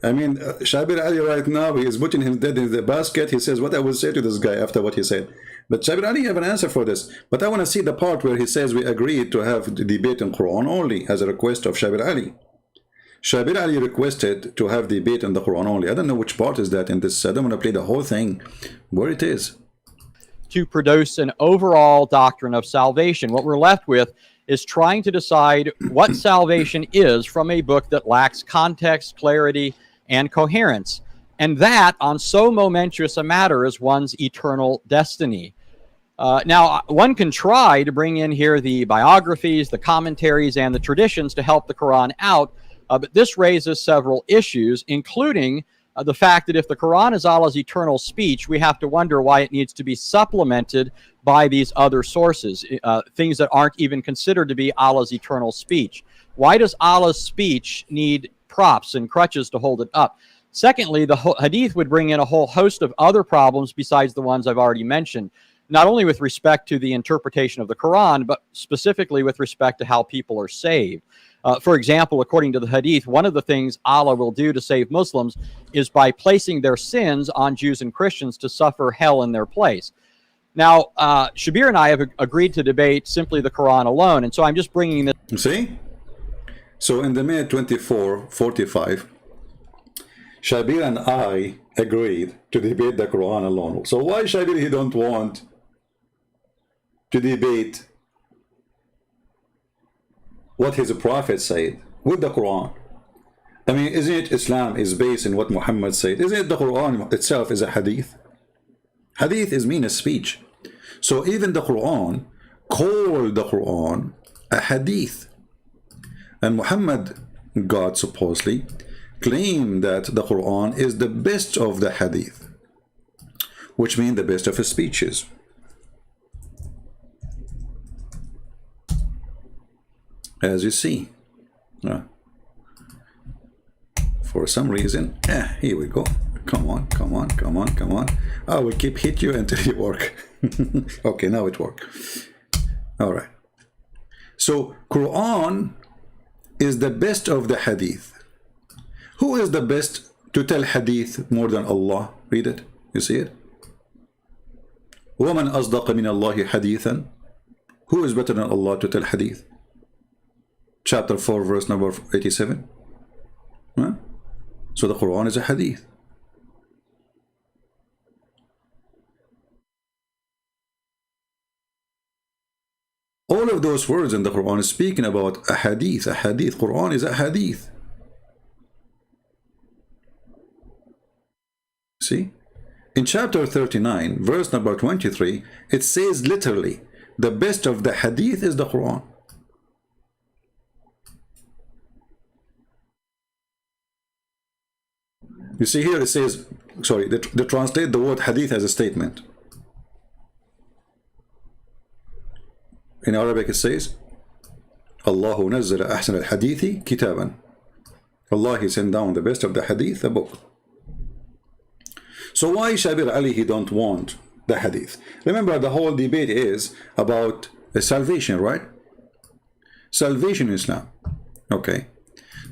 I mean, Shabir Ally right now, he is putting him dead in the basket. He says, what I will say to this guy after what he said. But Shabir Ally have an answer for this. But I want to see the part where he says we agreed to have the debate in Quran only as a request of Shabir Ally. Shabir Ally requested to have debate in the Quran only. I don't know which part is that in this. I don't want to play the whole thing. Where it is. To produce an overall doctrine of salvation. What we're left with is trying to decide what salvation is from a book that lacks context, clarity, and coherence. And that on so momentous a matter as one's eternal destiny. Now, one can try to bring in here the biographies, the commentaries, and the traditions to help the Quran out, but this raises several issues, including the fact that if the Quran is Allah's eternal speech, we have to wonder why it needs to be supplemented by these other sources, things that aren't even considered to be Allah's eternal speech. Why does Allah's speech need props and crutches to hold it up? Secondly, the hadith would bring in a whole host of other problems besides the ones I've already mentioned, not only with respect to the interpretation of the Quran, but specifically with respect to how people are saved. For example, according to the hadith, one of the things Allah will do to save Muslims is by placing their sins on Jews and Christians to suffer hell in their place. Now, Shabir and I have agreed to debate simply the Quran alone, and so I'm just bringing this. You see? So in the minute 24:45, Shabir and I agreed to debate the Quran alone. So why Shabir he don't want to debate what his prophet said with the Quran? I mean, isn't it Islam is based in what Muhammad said? Isn't it the Quran itself is a hadith? Hadith is mean a speech. So even the Quran called the Quran a hadith. And Muhammad, God supposedly, claimed that the Quran is the best of the hadith, which means the best of his speeches. As you see, for some reason, here we go. Come on, come on, come on, come on. I will keep hit you until you work. Okay, now it worked. All right. So Quran is the best of the hadith. Who is the best to tell hadith more than Allah? Read it. You see it? وَمَنْ أَصْدَقَ مِنَ اللَّهِ حَدِيثًا. Who is better than Allah to tell hadith? Chapter 4, verse number 87. Huh? So the Quran is a hadith. All of those words in the Quran is speaking about a hadith. A hadith. Quran is a hadith. See? In chapter 39, verse number 23, it says literally, the best of the hadith is the Quran. You see here it says, sorry, they translate the word hadith as a statement. In Arabic it says, Allahu nazzala ahsan al-hadithi kitaban. Allah he sent down the best of the hadith, a book. So why Shabir Ally he don't want the hadith? Remember, the whole debate is about salvation, right? Salvation in Islam. Okay.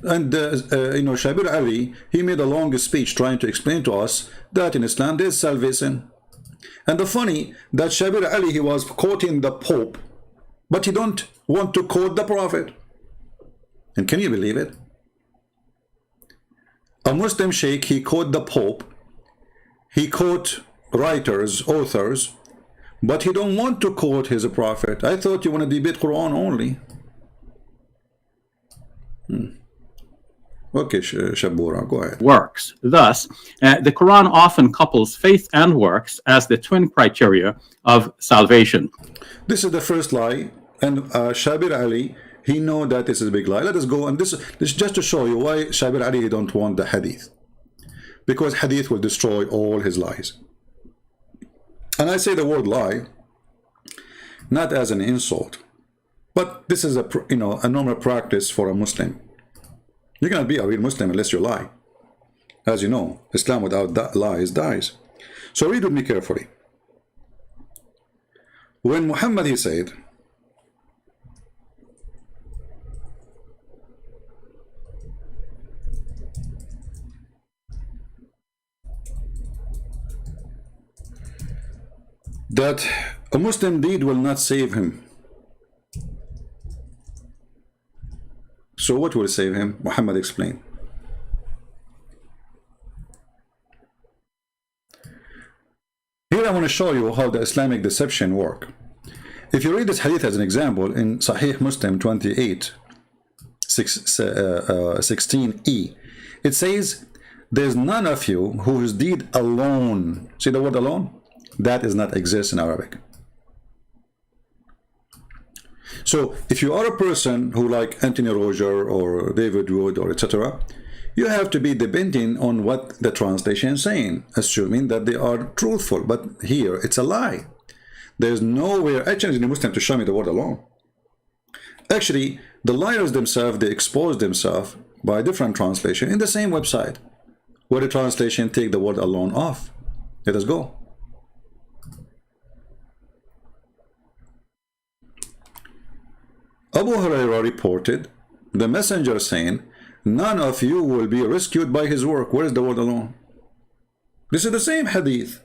And Shabir Ally, he made a long speech trying to explain to us that in Islam there is salvation. And the funny that Shabir Ally, he was quoting the Pope, but he don't want to quote the Prophet. And can you believe it? A Muslim sheikh, he quote the Pope, he quote writers, authors, but he don't want to quote his Prophet. I thought you want to debate Quran only. Okay, Shabura, go ahead. Works. Thus, the Quran often couples faith and works as the twin criteria of salvation. This is the first lie, and Shabir Ally, He know that this is a big lie. Let us go, and this is just to show you why Shabir Ally he don't want the hadith. Because hadith will destroy all his lies. And I say the word lie not as an insult, but this is a normal practice for a Muslim. You cannot be a real Muslim unless you lie. As you know, Islam without lies dies. So read with me carefully. When Muhammad he said, that a Muslim deed will not save him. So what will save him? Muhammad explained. Here I want to show you how the Islamic deception work. If you read this hadith as an example in Sahih Muslim 28, 16e, it says, there's none of you whose deed alone, see the word alone? That does not exist in Arabic. So if you are a person who like Anthony Roger or David Wood or etc., you have to be depending on what the translation is saying, assuming that they are truthful. But here it's a lie. There's nowhere, I challenge the Muslim to show me the word alone. Actually, the liars themselves, they expose themselves by different translation in the same website, where the translation take the word alone off. Let us go. Abu Hurairah reported the messenger saying, none of you will be rescued by his work. Where is the word alone? This is the same hadith.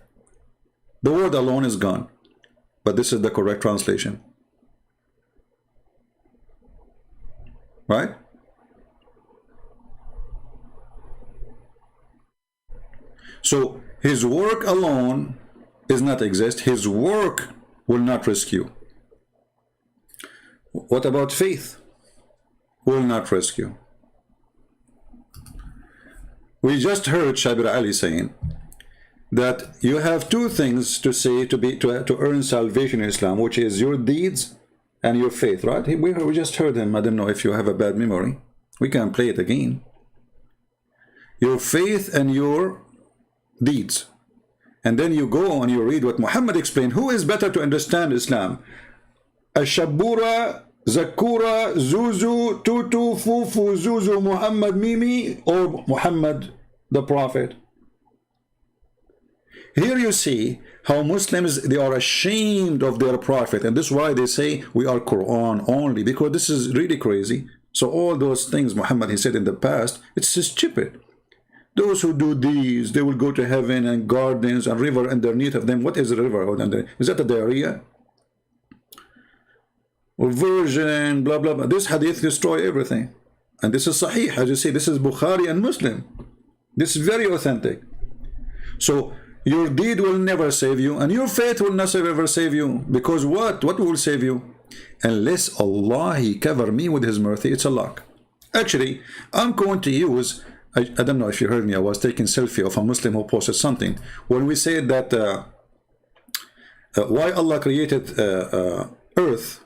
The word alone is gone. But this is the correct translation. Right? So his work alone does not exist. His work will not rescue. What about faith? Will not rescue. We just heard Shabir Ally saying that you have two things to say to earn salvation in Islam, which is your deeds and your faith, right? We just heard him. I don't know if you have a bad memory. We can play it again. Your faith and your deeds. And then you go and you read what Muhammad explained. Who is better to understand Islam? Ashabura, Zakura, Zuzu, Tutu, Fufu, Zuzu, Muhammad, Mimi, or Muhammad the Prophet? Here you see how Muslims, they are ashamed of their Prophet, and this is why they say we are Quran only, because this is really crazy. So all those things Muhammad he said in the past, it's stupid. Those who do these, they will go to heaven, and gardens and river underneath of them. What is a river? Is that a diarrhea? Or virgin, blah, blah, blah. This hadith destroy everything. And this is Sahih, as you see, this is Bukhari and Muslim. This is very authentic. So your deed will never save you, and your faith will not ever save you. Because what? What will save you? Unless Allah, He cover me with His mercy, it's a luck. Actually, I'm going to use, I don't know if you heard me, I was taking selfie of a Muslim who posted something. When we said that, why Allah created earth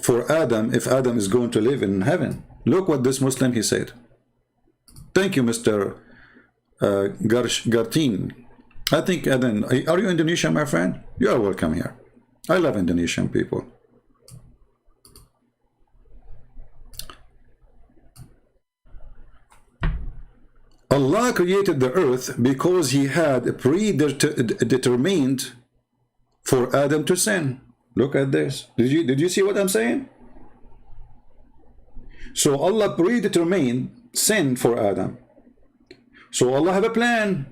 for Adam if Adam is going to live in heaven. Look what this Muslim he said. Thank you, Mr. Gartin. I think Adam, are you Indonesian, my friend? You are welcome here. I love Indonesian people. Allah created the earth because He had predetermined for Adam to sin. Look at this. Did you see what I'm saying? So Allah predetermined sin for Adam. So Allah had a plan.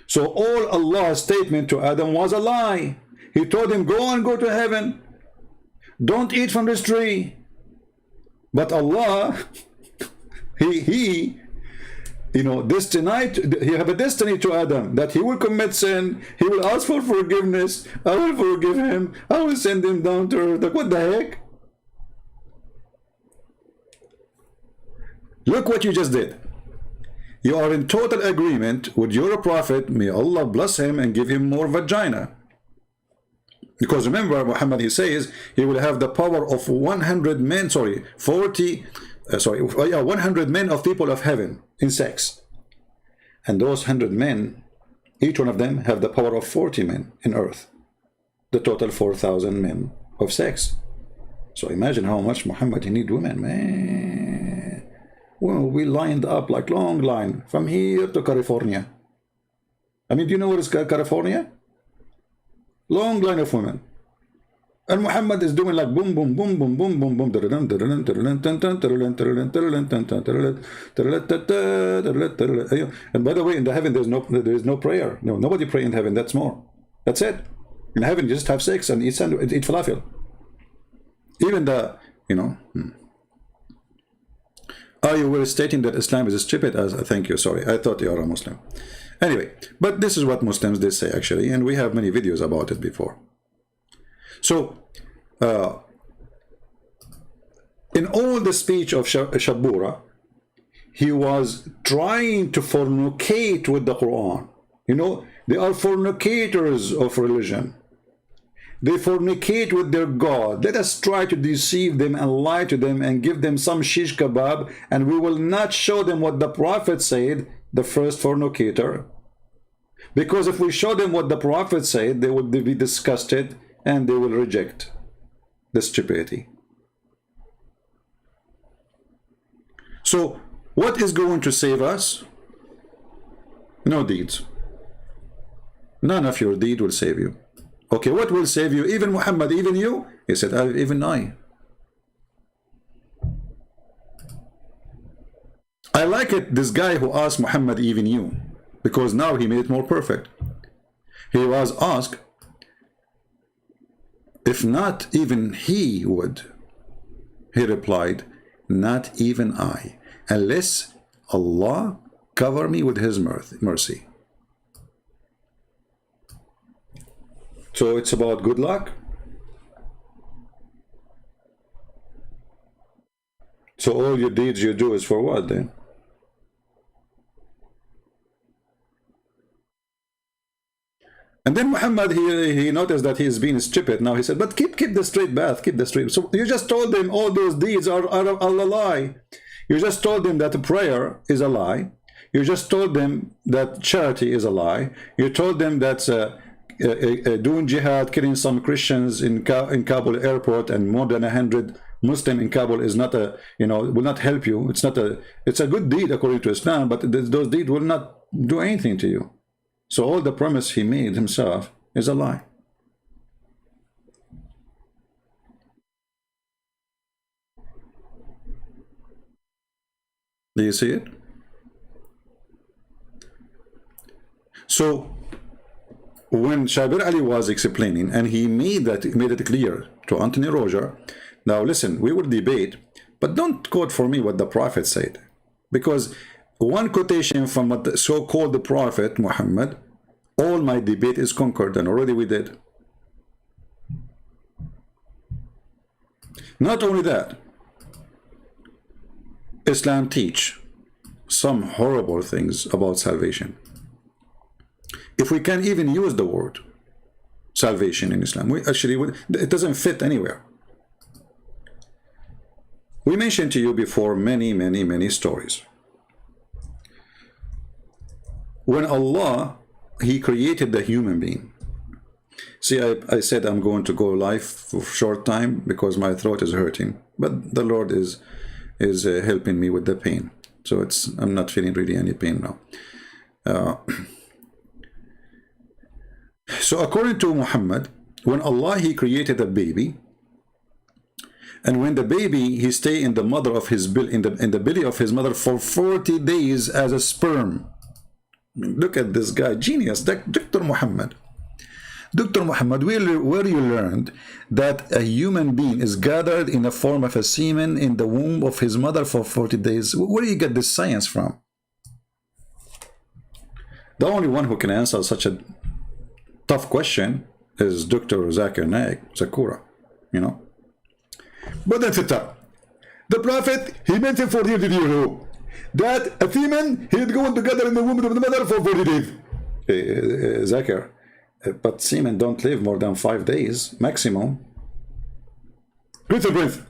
So all Allah's statement to Adam was a lie. He told him, go and go to heaven. Don't eat from this tree. But Allah, He destined, He have a destiny to Adam that he will commit sin, he will ask for forgiveness, I will forgive him, I will send him down to earth. Like, what the heck? Look what you just did. You are in total agreement with your prophet, may Allah bless him and give him more vagina. Because remember, Muhammad, he says he will have the power of 100 men, sorry, 100 men of people of heaven in sex. And those 100 men, each one of them have the power of 40 men in earth. The total 4,000 men of sex. So imagine how much Muhammad he need women, man. Well, we lined up like long line from here to California. I mean, do you know what is California? Long line of women. And Muhammad is doing like boom, boom, boom, boom, boom, boom, boom. And by the way, in the heaven, there is no prayer. No, nobody pray in heaven. That's more. That's it. In heaven, you just have sex and eat falafel. Even the, you were stating that Islam is stupid. Thank you. Sorry, I thought you are a Muslim. Anyway, but this is what Muslims they say actually, and we have many videos about it before. So, in all the speech of Shabura, he was trying to fornicate with the Quran. They are fornicators of religion. They fornicate with their God. Let us try to deceive them and lie to them and give them some shish kebab, and we will not show them what the Prophet said, the first fornicator. Because if we show them what the Prophet said, they will be disgusted and they will reject the stupidity. So, what is going to save us? No deeds. None of your deed will save you. Okay, what will save you? Even Muhammad, even you? He said, even I. I like it, this guy who asked Muhammad, even you, because now he made it more perfect. He was asked, if not even he would. He replied, not even I, unless Allah cover me with his mercy. So it's about good luck. So all your deeds you do is for what then? And then Muhammad, he noticed that he's being stupid. Now he said, but keep the straight path, keep the straight. So you just told them all those deeds are a lie. You just told them that prayer is a lie. You just told them that charity is a lie. You told them that doing jihad, killing some Christians in Kabul airport and more than 100 Muslim in Kabul is not will not help you. It's a good deed according to Islam, but those deeds will not do anything to you. So all the promise he made himself is a lie. Do you see it? So when Shabir Ally was explaining, and he made it clear to Anthony Roger, now listen, we will debate, but don't quote for me what the Prophet said, because one quotation from what the so-called Prophet Muhammad, all my debate is conquered, and already we did. Not only that, Islam teach some horrible things about salvation. If we can even use the word salvation in Islam, it doesn't fit anywhere. We mentioned to you before many stories. When Allah, he created the human being. See, I said I'm going to go live for a short time because my throat is hurting, but the Lord is helping me with the pain. So I'm not feeling really any pain now. So according to Muhammad, when Allah, he created a baby, and when the baby, he stay in the mother of his in the belly of his mother for 40 days as a sperm. Look at this guy, genius, Dr. Muhammad. Dr. Muhammad, where you learned that a human being is gathered in the form of a semen in the womb of his mother for 40 days? Where do you get this science from? The only one who can answer such a tough question is Dr. Zakir Naik, Zakura, But then the Prophet, he mentioned for you, did you know that a female, he'd go together in the womb of the mother for 40 days. Zakir, But semen don't live more than 5 days maximum. Listen, Prince.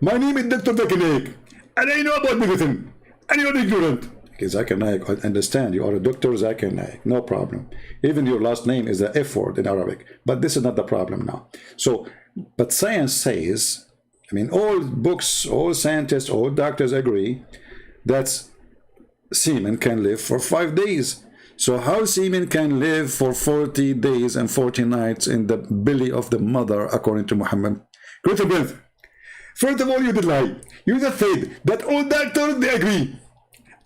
My name is Dr. Zakir Naik, and I know about medicine, and you're ignorant. Okay, Zakir Naik, I understand you are a Dr. Zakir Naik, no problem. Even your last name is the F word in Arabic, but this is not the problem now. So, but science says, I mean, all books, all scientists, all doctors agree that semen can live for 5 days. So how semen can live for 40 days and 40 nights in the belly of the mother, according to Muhammad? Listen, Prince. First of all, you did lie. You just said that all doctors, they agree.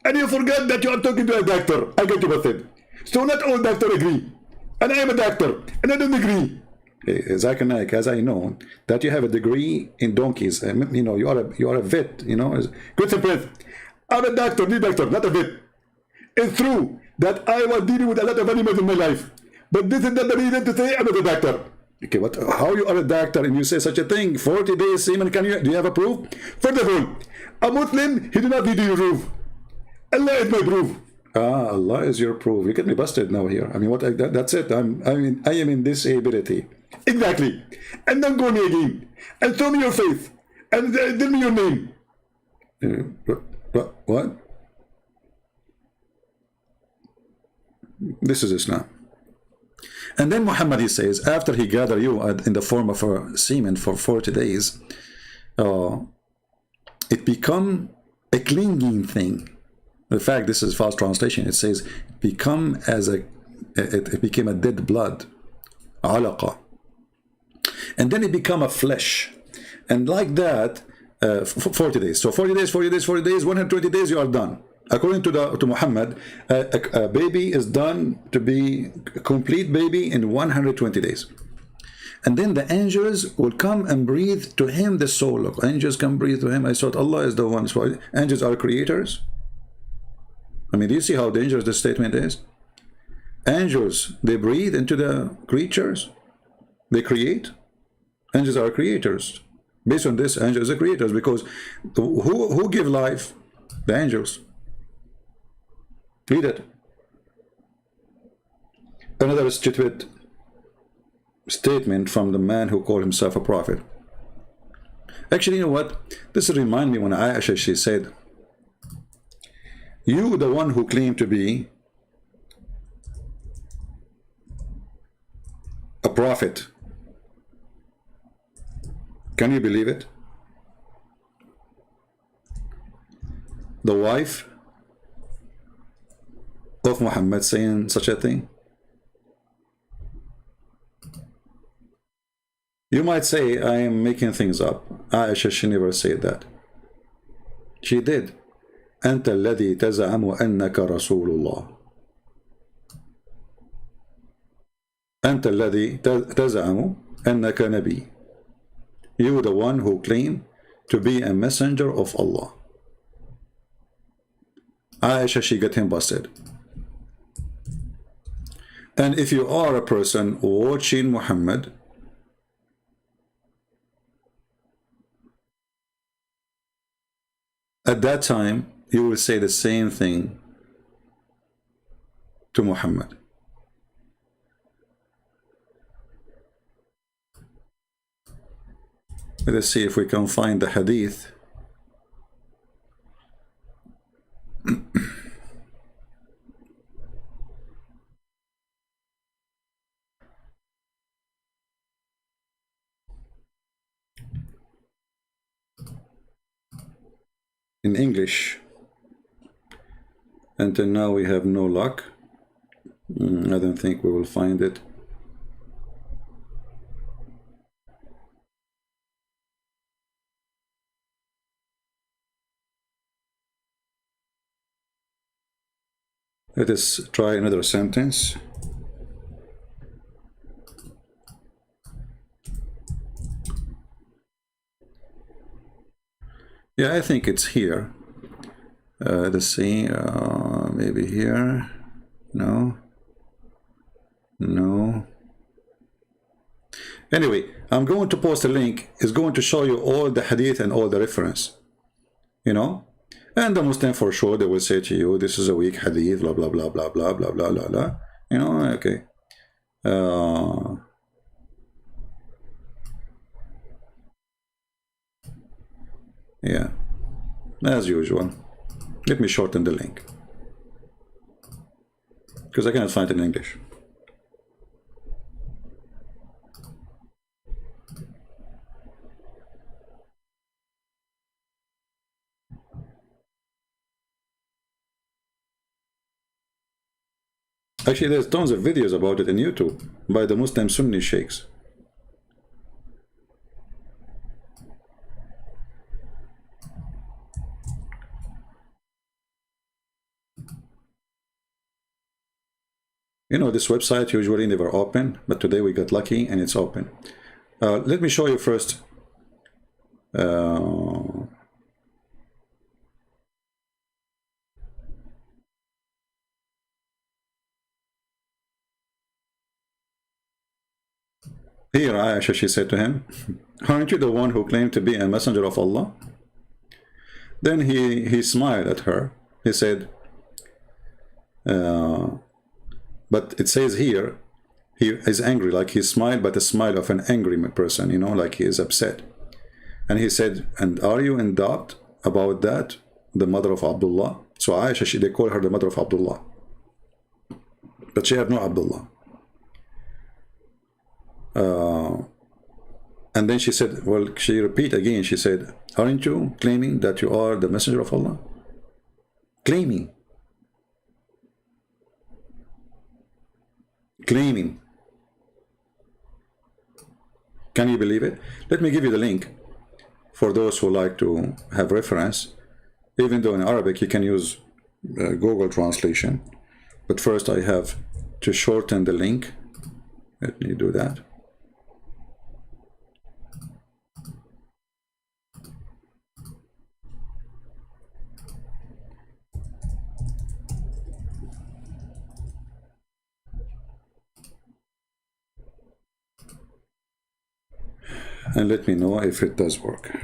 And you forgot that you are talking to a doctor. I get you busted. So not all doctors agree. And I am a doctor, and I don't agree. Zakir Naik, as I know, that you have a degree in donkeys. You know, you are a vet, you know. Listen, Prince. I'm a doctor, not a vet. It's true that I was dealing with a lot of animals in my life. But this is not the reason to say I'm not a doctor. Okay, but how you are a doctor and you say such a thing? 40 days semen, do you have a proof? First of all, a Muslim, he do not need your proof. Allah is my proof. Ah, Allah is your proof. You get me busted now here. I mean, that's it. I am in disability. Exactly. And don't go me again. And show me your face. And tell me your name. What? This is Islam. And then Muhammad, he says, after he gathered you in the form of a semen for 40 days, it become a clinging thing. In fact, this is fast translation. It says, it became a dead blood, alaqa. And then it become a flesh. And like that, 40 days. So 40 days, 40 days, 40 days, 120 days, you are done. According to Muhammad, a baby is done to be a complete baby in 120 days. And then the angels will come and breathe to him the soul. Look, angels can breathe to him. I thought Allah is the one. So angels are creators. I mean, do you see how dangerous this statement is? Angels, they breathe into the creatures. They create. Angels are creators. Based on this, angels are creators, because who give life? The angels. Read it. Another stupid statement from the man who called himself a prophet. Actually, you know what? This reminds me when Aisha, she said, you, the one who claimed to be a prophet, can you believe it? The wife of Muhammad saying such a thing? You might say I am making things up. Aisha, she never said that. She did. أنت الذي تزعم أنك رسول الله. أنت الذي تزعم أنك نبي. You, the one who claim to be a messenger of Allah. Aisha, she got him busted. And if you are a person watching Muhammad, at that time, you will say the same thing to Muhammad. Let us see if we can find the hadith. In English. Until now we have no luck. I don't think we will find it. Let us try another sentence. Yeah, I think it's here. Let's see, maybe here. No. No. Anyway, I'm going to post a link. It's going to show you all the hadith and all the reference. You know? And the Muslim, for sure, they will say to you, this is a weak hadith, blah, blah, blah, blah, blah, blah, blah, blah, blah. You know, okay. Yeah, as usual. Let me shorten the link because I cannot find it in English. Actually, there's tons of videos about it in YouTube by the Muslim Sunni sheikhs. You know, this website usually never open, but today we got lucky and it's open. Let me show you first. Here, Aisha, she said to him, aren't you the one who claimed to be a messenger of Allah? Then he smiled at her. He said, but it says here, he is angry, like he smiled, but a smile of an angry person, you know, like he is upset. And he said, and are you in doubt about that, the mother of Abdullah? So Aisha, they call her the mother of Abdullah. But she had no Abdullah. And then she said, well, she repeat again, she said, aren't you claiming that you are the messenger of Allah? Claiming. Claiming. Can you believe it? Let me give you the link for those who like to have reference. Even though in Arabic you can use Google translation. But first I have to shorten the link. Let me do that. And let me know if it does work.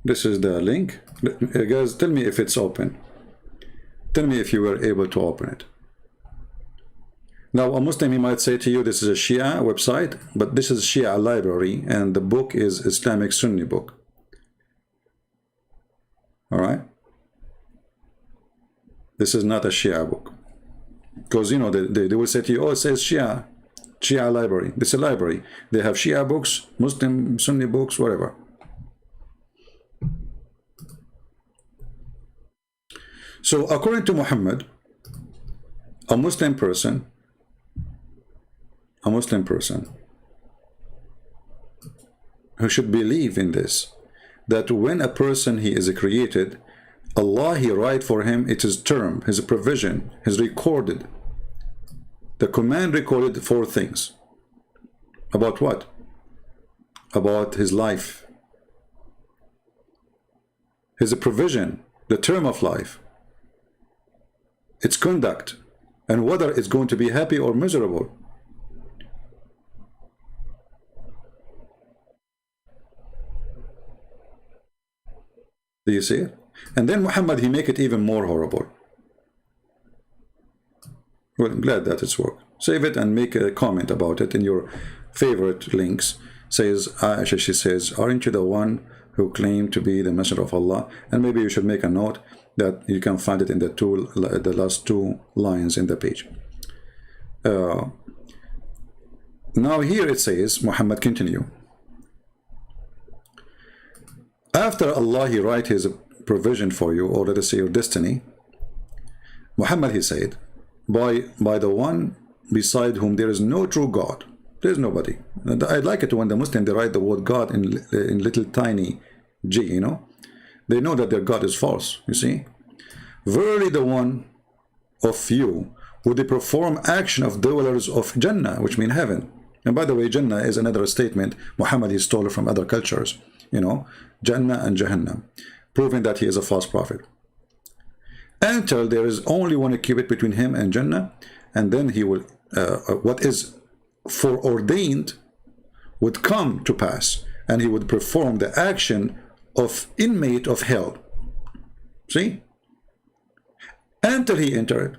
This is the link. Guys, tell me if it's open. Tell me if you were able to open it. Now, a Muslim, he might say to you, this is a Shia website, but this is Shia library, and the book is Islamic Sunni book. All right? This is not a Shia book. Because, you know, they will say to you, oh, it says Shia library. This is a library. They have Shia books, Muslim Sunni books, whatever. So, according to Muhammad, a Muslim person who should believe in this, that when a person he is created, Allah he write for him, it is term, his provision, his recorded. The command recorded 4 things. About what? About his life. His provision, the term of life. Its conduct, and whether it's going to be happy or miserable. Do you see it? And then Muhammad, he make it even more horrible. Well, I'm glad that it's worked. Save it and make a comment about it in your favorite links. Says Aisha, she says, aren't you the one who claimed to be the messenger of Allah? And maybe you should make a note that you can find it in the last 2 lines in the page. Now here it says, Muhammad, continue. After Allah he write his provision for you, or let us say your destiny, Muhammad he said, by the one beside whom there is no true God, there is nobody. And I like it when the Muslim they write the word God in little tiny G, you know. They know that their God is false, you see. Verily the one of you would they perform action of dwellers of Jannah, which mean heaven. And by the way, Jannah is another statement Muhammad he stole from other cultures, you know, Jannah and Jahannam, proving that he is a false prophet. until there is only one cubit between him and Jannah, and then he will, what is foreordained would come to pass, and he would perform the action of inmate of hell. See? Until he entered.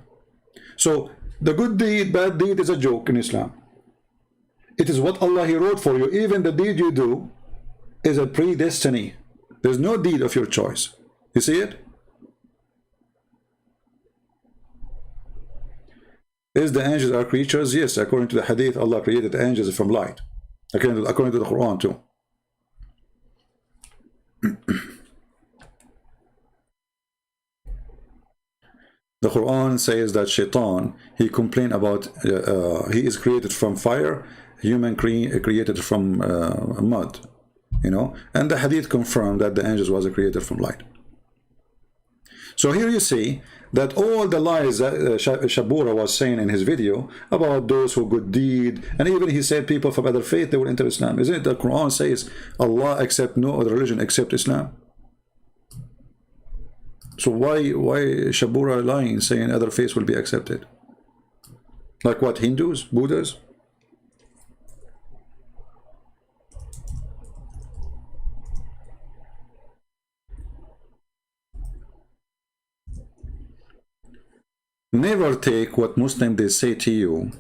So the good deed, bad deed is a joke in Islam. It is what Allah He wrote for you. Even the deed you do is a predestiny. There's no deed of your choice. You see it? Is the angels are creatures? Yes, according to the hadith, Allah created the angels from light. According to the Quran too. The Quran says that Shaitan, he complained about, he is created from fire, human created from mud, you know, and the hadith confirmed that the angels was created from light. So here you see that all the lies that Shabura was saying in his video about those who good deed, and even he said people from other faith, they will enter Islam. Isn't it the Quran says Allah accept no other religion except Islam? So why Shabura lying, saying other faiths will be accepted? Like what, Hindus, Buddhas? Never take what Muslims they say to you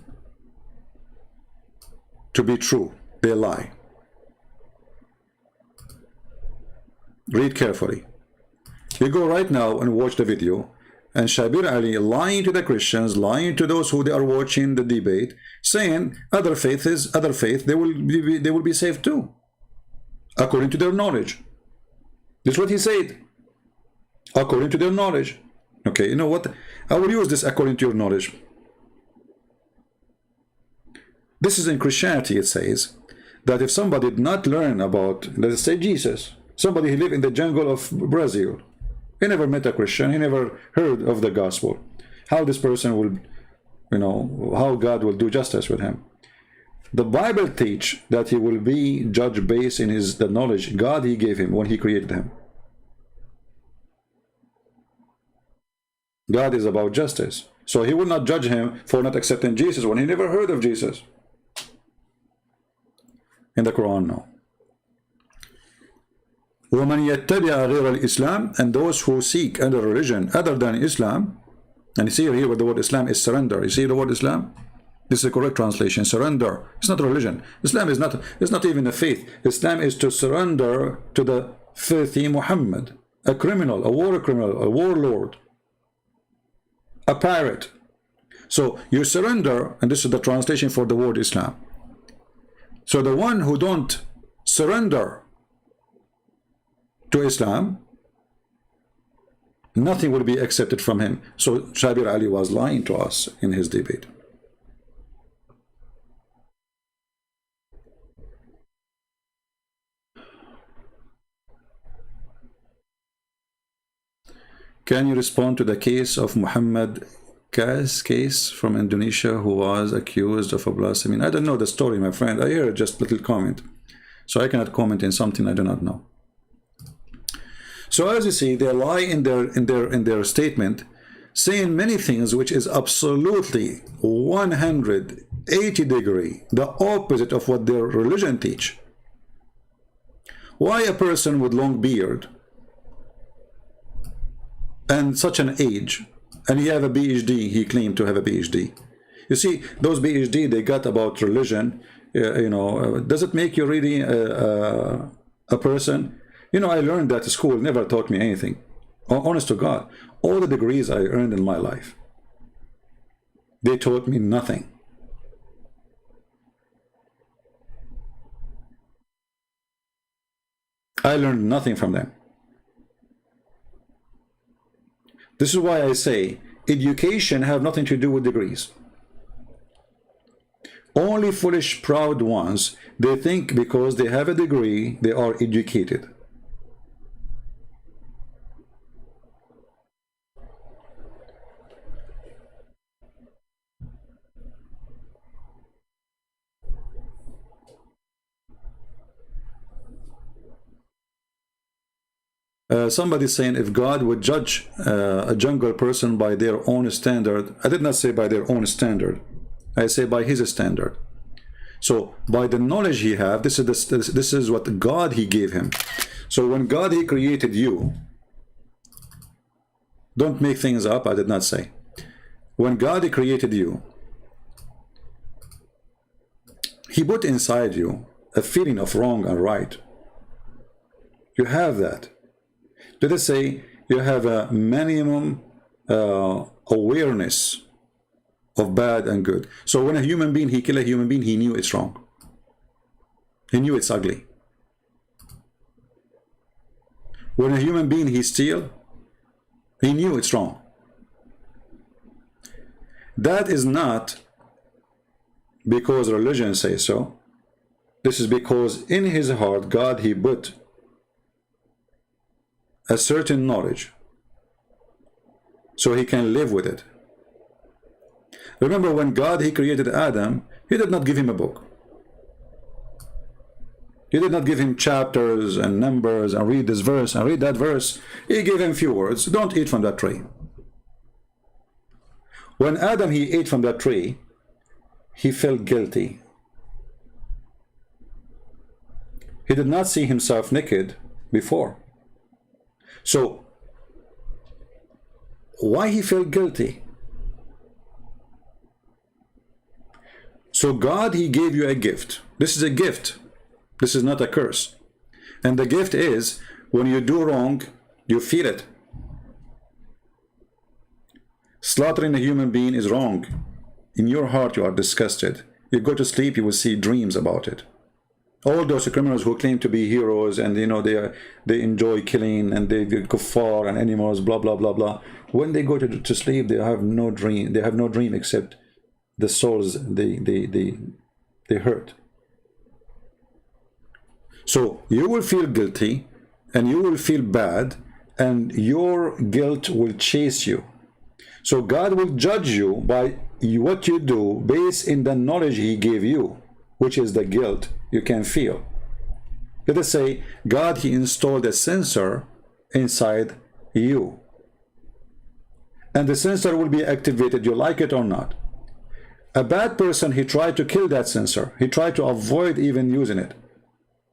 to be true. They lie. Read carefully. You go right now and watch the video, and Shabir Ally lying to the Christians, lying to those who they are watching the debate, saying other faith, they will be saved too, according to their knowledge. This is what he said. According to their knowledge. Okay, you know what? I will use this according to your knowledge. This is in Christianity. It says that if somebody did not learn about, let's say Jesus, somebody who lived in the jungle of Brazil, he never met a Christian, he never heard of the gospel, how this person will, you know, how God will do justice with him. The Bible teach that he will be judged based in the knowledge God he gave him when he created him. God is about justice. So he will not judge him for not accepting Jesus when he never heard of Jesus. In the Quran, no. وَمَنْ يَتَّبِعَ غَيْرَ الْإِسْلَامِ, and those who seek other religion other than Islam. And you see here where the word Islam is surrender. You see the word Islam? This is the correct translation. Surrender. It's not a religion. Islam is not, it's not even a faith. Islam is to surrender to the filthy Muhammad, a criminal, a war criminal, a warlord, a pirate. So you surrender, and this is the translation for the word Islam. So the one who don't surrender to Islam, nothing will be accepted from him. So Shabir Ally was lying to us in his debate. Can you respond to the case of Muhammad Kas case from Indonesia who was accused of a blasphemy? I don't know the story, my friend. I heard just little comment. So I cannot comment in something I do not know. So as you see, they lie in their statement, saying many things which is absolutely 180-degree the opposite of what their religion teach. Why a person with long beard and such an age, and he have a PhD, he claimed to have a PhD. You see, those PhD they got about religion, you know, does it make you really a person? You know, I learned that school never taught me anything. Honest to God, all the degrees I earned in my life, they taught me nothing. I learned nothing from them. This is why I say education have nothing to do with degrees. Only foolish, proud ones, they think because they have a degree, they are educated. Somebody saying if God would judge a jungle person by their own standard, I did not say by their own standard, I say by his standard. So by the knowledge he have, this is what God he gave him. So when God he created you, don't make things up, I did not say. When God he created you, he put inside you a feeling of wrong and right. You have that. Let us say you have a minimum awareness of bad and good. So when a human being, he kill a human being, he knew it's wrong. He knew it's ugly. When a human being, he steal, he knew it's wrong. That is not because religion says so. This is because in his heart, God, he put a certain knowledge so he can live with it. Remember when God he created Adam, he did not give him a book. He did not give him chapters and numbers and read this verse and read that verse. He gave him few words. Don't eat from that tree. When Adam he ate from that tree, he felt guilty. He did not see himself naked before. So why he felt guilty? So God he gave you a gift. This is a gift. This is not a curse. And the gift is when you do wrong, you feel it. Slaughtering a human being is wrong. In your heart you are disgusted. You go to sleep, you will see dreams about it. All those criminals who claim to be heroes and you know they enjoy killing and they kuffar and animals, blah blah blah blah. When they go to sleep, they have no dream. They have no dream except the souls they hurt. So you will feel guilty and you will feel bad and your guilt will chase you. So God will judge you by what you do based in the knowledge he gave you, which is the guilt you can feel. Let us say God he installed a sensor inside you. And the sensor will be activated, you like it or not. A bad person, he tried to kill that sensor. He tried to avoid even using it.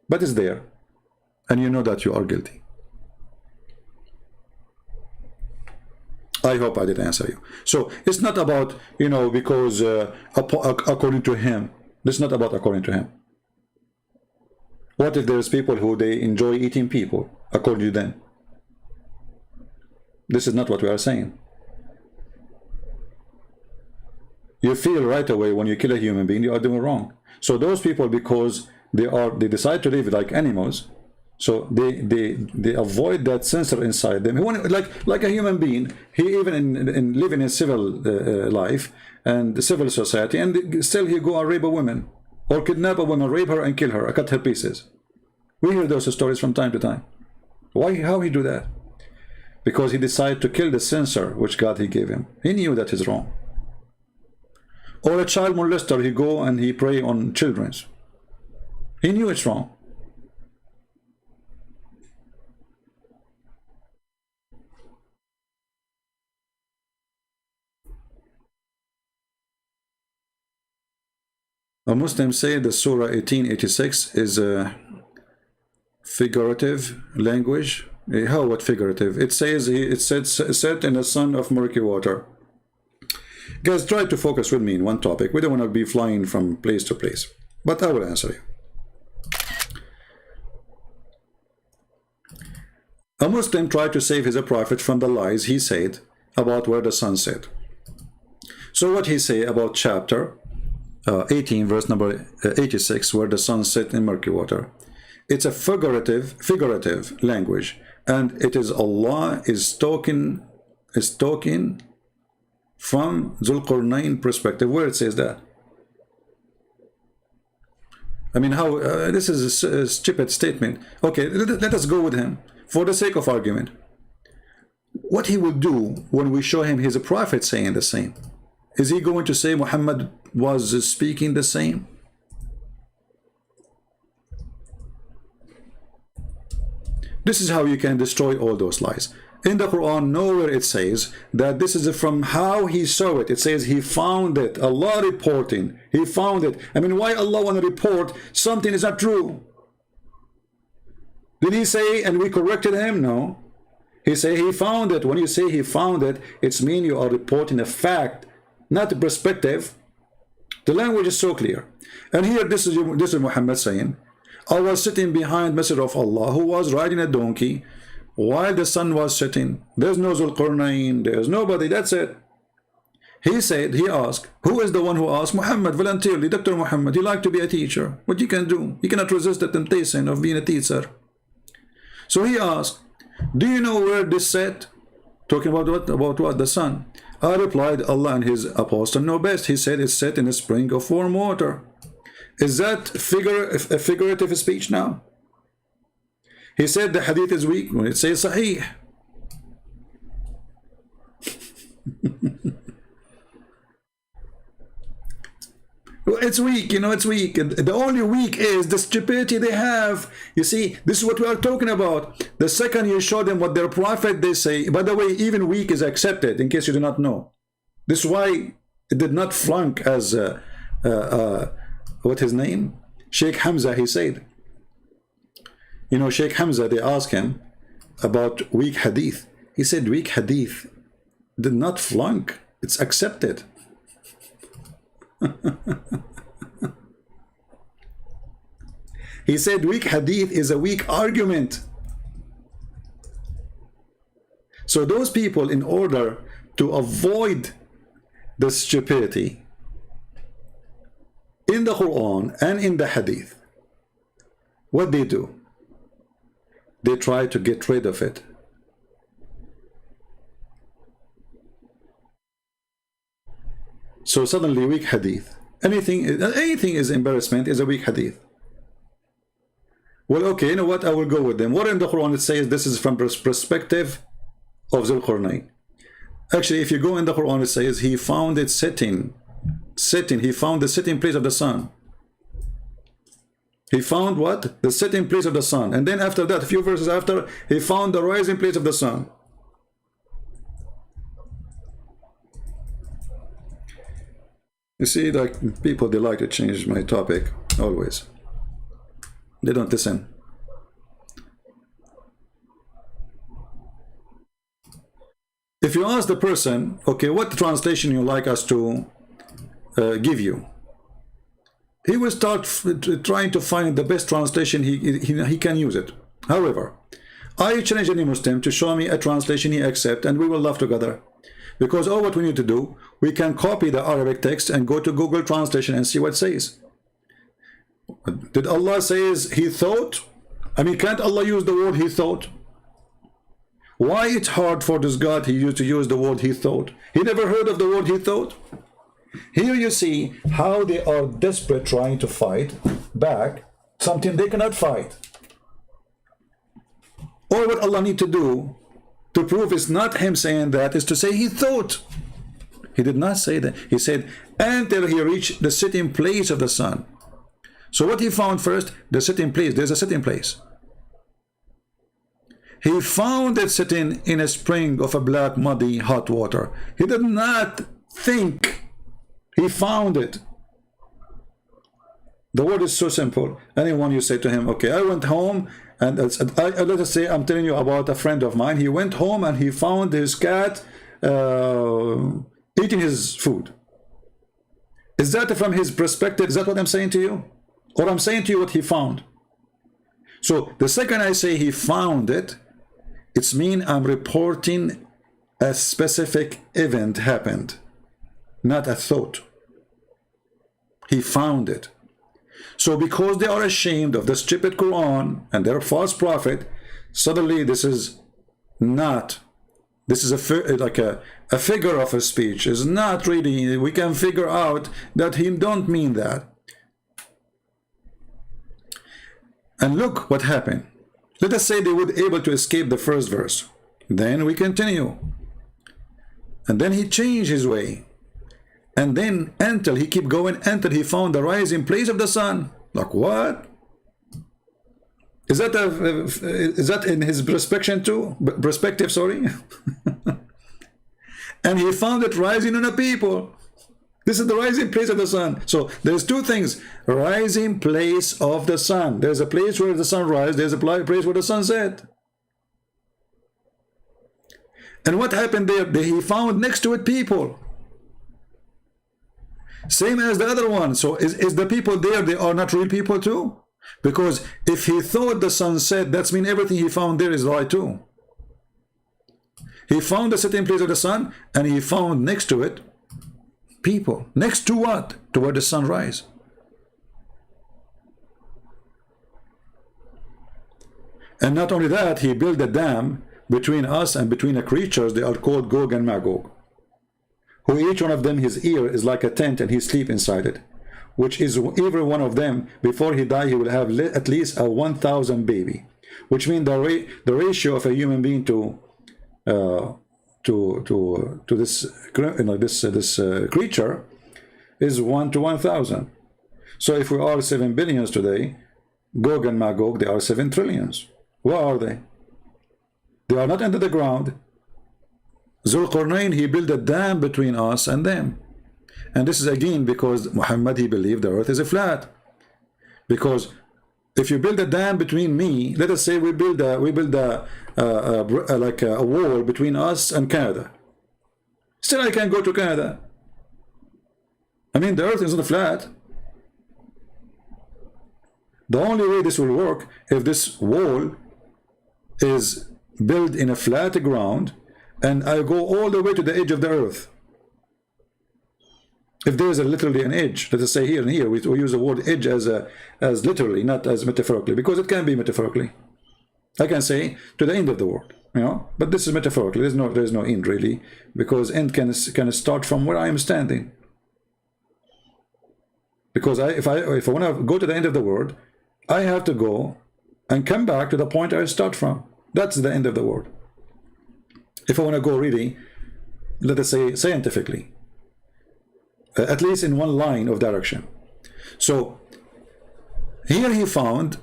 But it's there. And you know that you are guilty. I hope I did answer you. So it's not about, you know, because according to him. This is not about according to him. What if there's people who they enjoy eating people according to them? This is not what we are saying. You feel right away when you kill a human being, you are doing wrong. So those people, because they decide to live like animals, so they avoid that sensor inside them. Like a human being, he even in living in civil life and the civil society, and still he go and rape a woman or kidnap a woman, rape her and kill her, cut her pieces. We hear those stories from time to time. Why? How he do that? Because he decided to kill the sensor which God he gave him. He knew that is wrong. Or a child molester, he go and he prey on children. He knew it's wrong. A Muslim say the Surah 1886 is a figurative language. How? What figurative? It says it's set in the sun of murky water. Guys, try to focus with me in one topic. We don't want to be flying from place to place, but I will answer you. A Muslim tried to save his prophet from the lies he said about where the sun set. So what he say about chapter 18, verse number 86, where the sun set in murky water? It's a figurative language, and it is Allah is talking from Zulqarnain perspective, where it says that. I mean, how this is a stupid statement. Okay, let us go with him for the sake of argument. What he will do when we show him his prophet saying the same? Is he going to say Muhammad was speaking the same? This is how you can destroy all those lies. In the Quran, nowhere it says that this is from how he saw it. It says he found it. Allah reporting. He found it. I mean, why Allah want to report something is not true? Did he say and we corrected him? No. He say he found it. When you say he found it, it's mean you are reporting a fact, not a perspective. The language is so clear. And here this is Muhammad saying, I was sitting behind Messenger of Allah who was riding a donkey while the sun was setting. There's no Zulqarnain, there's nobody, that's it. He said, he asked, who is the one who asked? Muhammad, voluntarily, Dr. Muhammad, you like to be a teacher. What you can do? You cannot resist the temptation of being a teacher. So he asked, do you know where this set? Talking about what? The sun. I replied, Allah and his apostle know best. He said it's set in a spring of warm water. Is that a figurative speech now? He said the hadith is weak when it says sahih. Well, it's weak, you know, it's weak. The only weak is the stupidity they have. You see, this is what we are talking about. The second you show them what their prophet they say, by the way, even weak is accepted, in case you do not know. This is why it did not flunk as what his name? Sheikh Hamza, he said. You know, Sheikh Hamza, they asked him about weak hadith. He said weak hadith did not flunk. It's accepted. He said weak hadith is a weak argument. So those people, in order to avoid the stupidity in the Quran and in the hadith, what they do? They try to get rid of it. So suddenly weak hadith. Anything is embarrassment is a weak hadith. Well, okay, you know what? I will go with them. What in the Quran it says this is from perspective of Zulqarnain. Actually, if you go in the Quran, it says he found it sitting. He found the sitting place of the sun. He found what? The sitting place of the sun. And then after that, a few verses after, he found the rising place of the sun. You see, like people, they like to change my topic always. They don't listen. If you ask the person, okay, what translation you like us to give you, he will start trying to find the best translation he can use it. However, I challenge any Muslim to show me a translation he accepts, and we will laugh together. Because all what we need to do, we can copy the Arabic text and go to Google Translation and see what it says. Did Allah says he thought? I mean, can't Allah use the word he thought? Why it's hard for this God he used to use the word he thought? He never heard of the word he thought? Here you see how they are desperate trying to fight back something they cannot fight. All what Allah need to do to prove it's not him saying that is to say he thought. He did not say that. He said until he reached the sitting place of the sun. So what he found first? The sitting place. There's a sitting place. He found it sitting in a spring of a black, muddy, hot water. He did not think. He found it. The word is so simple. Anyone you say to him, okay, I went home and let us say I'm telling you about a friend of mine. He went home and he found his cat eating his food. Is that from his perspective? Is that what I'm saying to you? Or I'm saying to you what he found? So the second I say he found it, it's mean I'm reporting a specific event happened, not a thought. He found it. So because they are ashamed of the stupid Quran and their false prophet, suddenly this is not, this is like a figure of a speech. It's not really, we can figure out that he don't mean that. And look what happened. Let us say they were able to escape the first verse. Then we continue. And then he changed his way. And then until he kept going, until he found the rising place of the sun. Like what? Is that in his perspective too? Perspective, sorry. And he found it rising on a people. This is the rising place of the sun. So there's two things: rising place of the sun. There's a place where the sun rises. There's a place where the sun set. And what happened there? He found next to it people. Same as the other one. So is the people there, they are not real people too? Because if he thought the sun set, that's mean everything he found there is right too. He found the setting place of the sun, and he found next to it people. Next to what? To where the sun rises. And not only that, he built a dam between us and between the creatures. They are called Gog and Magog, who each one of them, his ear is like a tent, and he sleep inside it, which is every one of them, before he die, he will have at least a 1,000 baby, which means the ratio of a human being to this, you know, this creature is 1 to 1,000. So if we are 7 billions today, Gog and Magog, they are 7 trillions. Where are they? They are not under the ground. Zulqarnain, he built a dam between us and them. And this is again because Muhammad, he believed the earth is a flat. Because if you build a dam between me, let us say we build a wall between us and Canada. Still I can go to Canada. I mean, the earth isn't flat. The only way this will work if this wall is built in a flat ground and I go all the way to the edge of the earth. If there is literally an edge, let us say here and here, we use the word edge as literally, not as metaphorically, because it can be metaphorically. I can say to the end of the world, you know, but this is metaphorically. There's no end really, because end can start from where I am standing. Because if I want to go to the end of the world, I have to go and come back to the point I start from. That's the end of the world. If I want to go really, let us say scientifically, at least in one line of direction. So here he found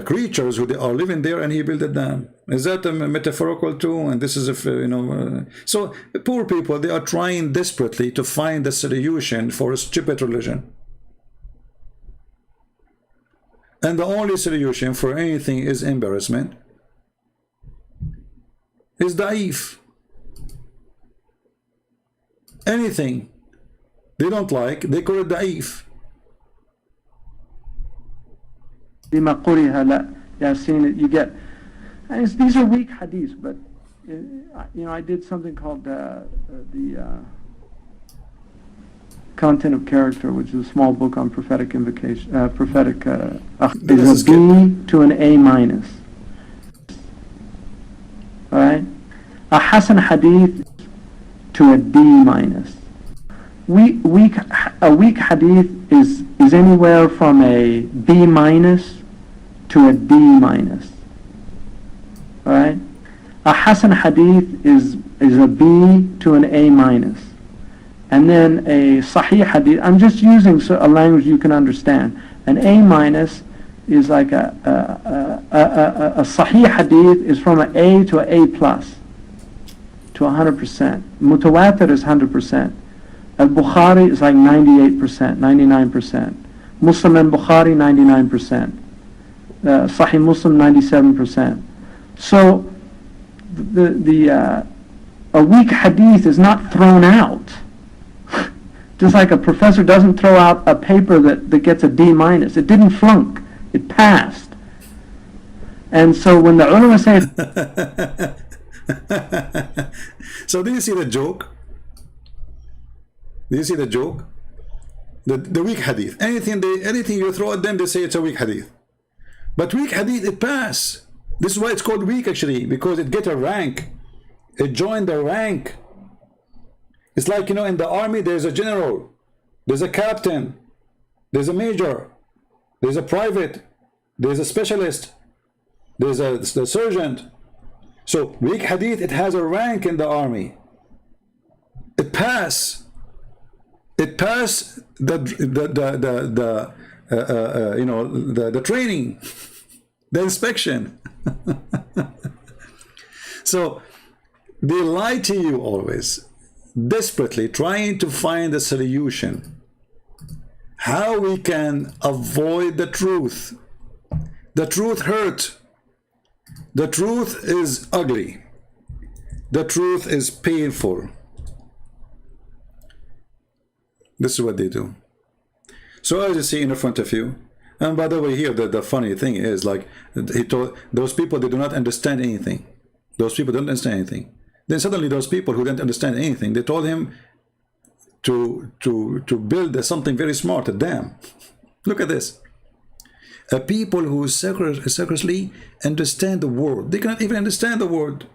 creatures who are living there, and he built a dam. Is that metaphorical too? And this is, so poor people, they are trying desperately to find a solution for a stupid religion. And the only solution for anything is embarrassment. Is da'if. Anything they don't like, they call it da'if. You get, and these are weak hadiths, but I did something called the Content of Character, which is a small book on prophetic invocation, is a B to an A minus. All right, a Hasan hadith to a D minus. A weak hadith is anywhere from a B minus to a D minus. All right, a Hasan hadith is a B to an A minus, and then a Sahih hadith. I'm just using a language you can understand. An A minus is like a Sahih hadith is from an A to an A plus to 100%. Mutawatir is 100%. Al-Bukhari is like 98%, 99%. Muslim and Bukhari, 99%. Sahih Muslim, 97%. So a weak hadith is not thrown out. Just like a professor doesn't throw out a paper that gets a D minus. It didn't flunk. It passed. And so when the ulama say... So do you see the joke? Do you see the joke? The weak hadith. Anything you throw at them, they say it's a weak hadith. But weak hadith, it pass. This is why it's called weak actually, because it get a rank. It joined the rank. It's like, in the army, there's a general, there's a captain, there's a major, there's a private, there's a specialist, there's the sergeant. So weak hadith, it has a rank in the army. It pass the training, the inspection. So they lie to you always, desperately trying to find a solution. How we can avoid the truth. The truth hurts. The truth is ugly. The truth is painful. This is what they do. So as you see in front of you, and by the way, here the funny thing is, like he told those people, they do not understand anything. Those people don't understand anything. Then suddenly those people who didn't understand anything, they told him to build something very smart, a dam. Look at this. A people who secretly understand the word. They cannot even understand the word.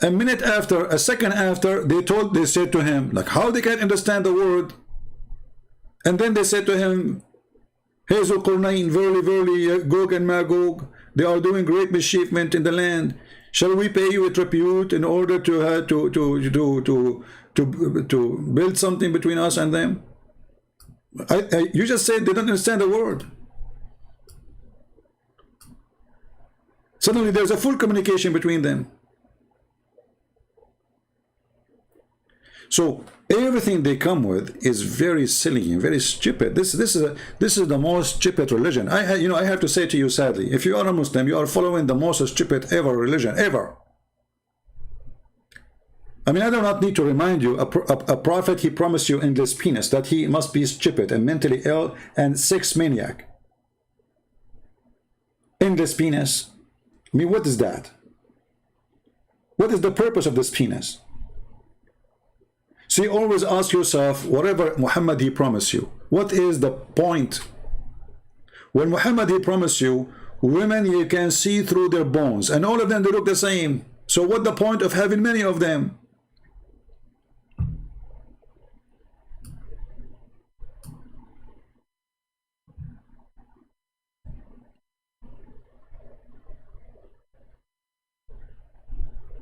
A minute after, a second after, they said to him, like, how they can understand the word? And then they said to him, Hey Zulqarnain, verily, Gog and Magog, they are doing great mischievement in the land. Shall we pay you a tribute in order to build something between us and them? You just said they don't understand the word. Suddenly there's a full communication between them. So everything they come with is very silly and very stupid. This is the most stupid religion. I have to say to you, sadly, if you are a Muslim, you are following the most stupid ever religion ever. I mean, I do not need to remind you, a prophet, he promised you endless penis, that he must be stupid and mentally ill and sex maniac. Endless penis. I mean, what is that? What is the purpose of this penis? So you always ask yourself, whatever Muhammad he promised you, what is the point? When Muhammad he promised you, women you can see through their bones, and all of them they look the same. So what the point of having many of them?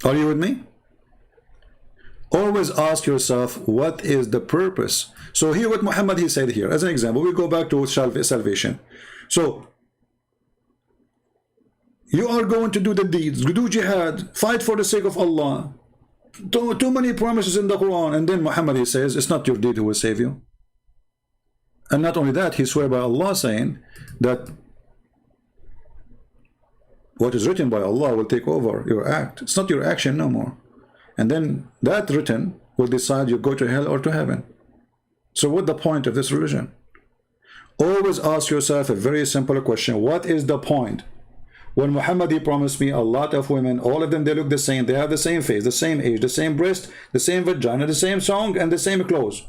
Are you with me? Always ask yourself, what is the purpose? So here what Muhammad he said here, as an example, we go back to salvation. So you are going to do the deeds, do jihad, fight for the sake of Allah. Too many promises in the Quran, and then Muhammad he says, it's not your deed who will save you. And not only that, he swear by Allah saying that what is written by Allah will take over your act. It's not your action no more. And then that written will decide you go to hell or to heaven. So what's the point of this religion? Always ask yourself a very simple question. What is the point? When Muhammad he promised me a lot of women, all of them they look the same, they have the same face, the same age, the same breast, the same vagina, the same song, and the same clothes,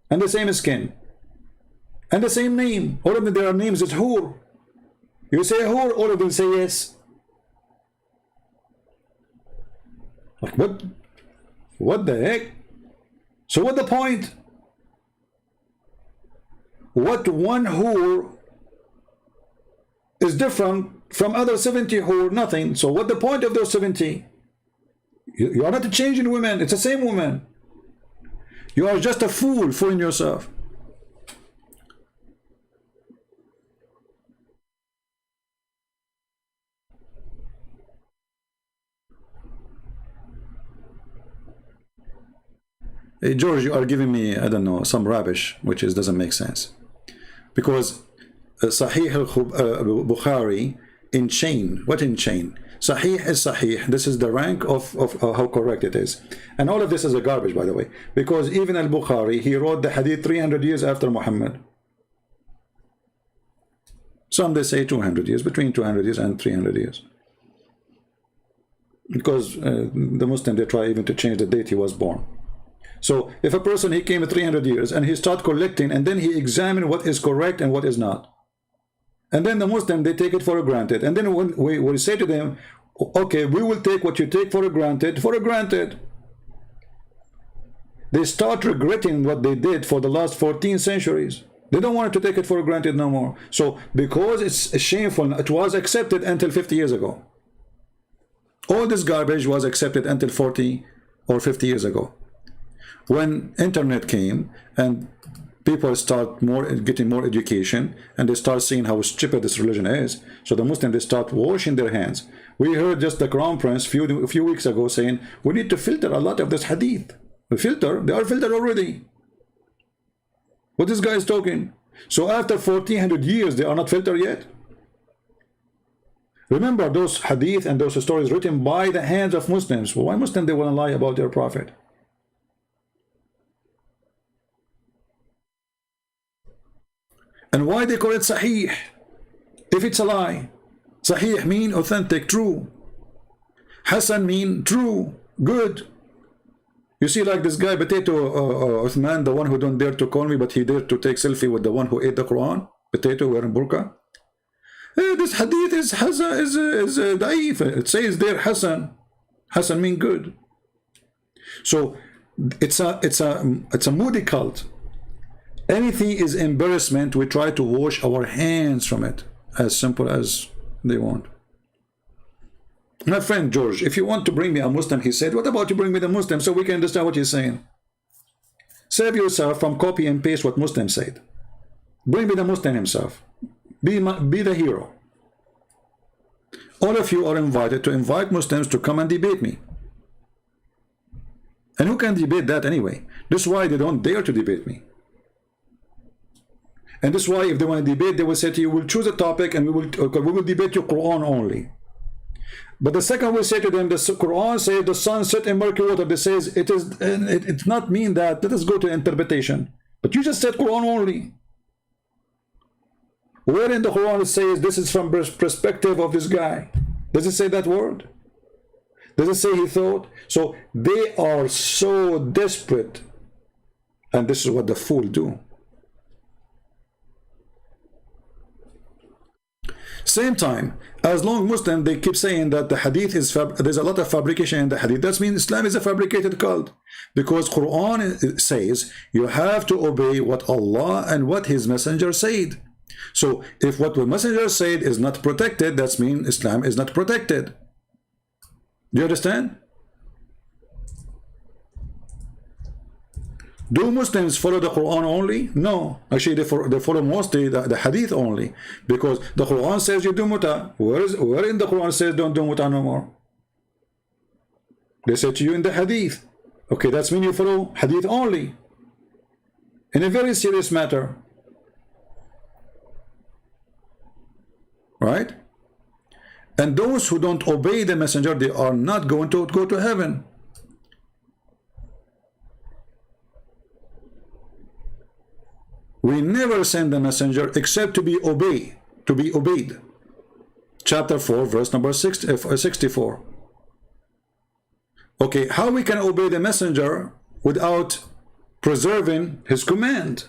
and the same skin, and the same name. All of them, their names is Hur. You say Hur, all of them say yes. Like what the heck? So what the point? What one Hur is different from other 70 Hur? Nothing. So what the point of those 70? You are not changing women. It's the same woman. You are just a fool fooling yourself. Hey, George, you are giving me, I don't know, some rubbish, which doesn't make sense. Because Sahih al-Bukhari in chain, what in chain? Sahih is Sahih. This is the rank of how correct it is. And all of this is a garbage, by the way. Because even al-Bukhari, he wrote the hadith 300 years after Muhammad. Some they say 200 years, between 200 years and 300 years. Because the Muslim, they try even to change the date he was born. So if a person, he came 300 years and he started collecting, and then he examined what is correct and what is not. And then the Muslim, they take it for granted. And then when we say to them, okay, we will take what you take for granted. They start regretting what they did for the last 14 centuries. They don't want to take it for granted no more. So because it's shameful, it was accepted until 50 years ago. All this garbage was accepted until 40 or 50 years ago. When internet came and people start getting more education, and they start seeing how stupid this religion is. So the Muslims, they start washing their hands. We heard just the Crown Prince a few weeks ago saying we need to filter a lot of this hadith. They are filtered already. What this guy is talking? So after 1400 years, they are not filtered yet. Remember those hadith and those stories written by the hands of Muslims. Well, why Muslims they want to lie about their prophet? And why they call it Sahih if it's a lie? Sahih mean authentic, true. Hasan mean true, good. You see, like this guy Potato Uthman, the one who don't dare to call me, but he dared to take selfie with the one who ate the Quran. Potato wearing burqa. This hadith is daif. It says there Hasan. Hasan mean good. So it's a moody cult. Anything is embarrassment, we try to wash our hands from it, as simple as they want. My friend George, if you want to bring me a Muslim, he said, what about you bring me the Muslim so we can understand what he's saying? Save yourself from copy and paste what Muslim said. Bring me the Muslim himself. Be the hero. All of you are invited to invite Muslims to come and debate me. And who can debate that anyway? This is why they don't dare to debate me. And this is why if they want to debate, they will say to you, we'll choose a topic and we will debate your Quran only. But the second we say to them, the Quran says the sun set in murky water. They says it's not mean that. Let us go to interpretation. But you just said Quran only. Where in the Quran it says this is from perspective of this guy? Does it say that word? Does it say he thought? So they are so desperate. And this is what the fool do. Same time, as long Muslim, they keep saying that the hadith is, there's a lot of fabrication in the hadith. That means Islam is a fabricated cult. Because Quran says you have to obey what Allah and what His Messenger said. So if what the Messenger said is not protected, that means Islam is not protected. Do you understand? Do Muslims follow the Quran only? No. Actually, they follow mostly the hadith only. Because the Quran says you do muta. Where in the Quran says don't do muta no more? They say to you in the hadith. Okay, that's mean you follow hadith only. In a very serious matter. Right? And those who don't obey the messenger, they are not going to go to heaven. We never send the messenger except to be obeyed. Chapter 4, verse number 64. Okay, how we can obey the messenger without preserving his command?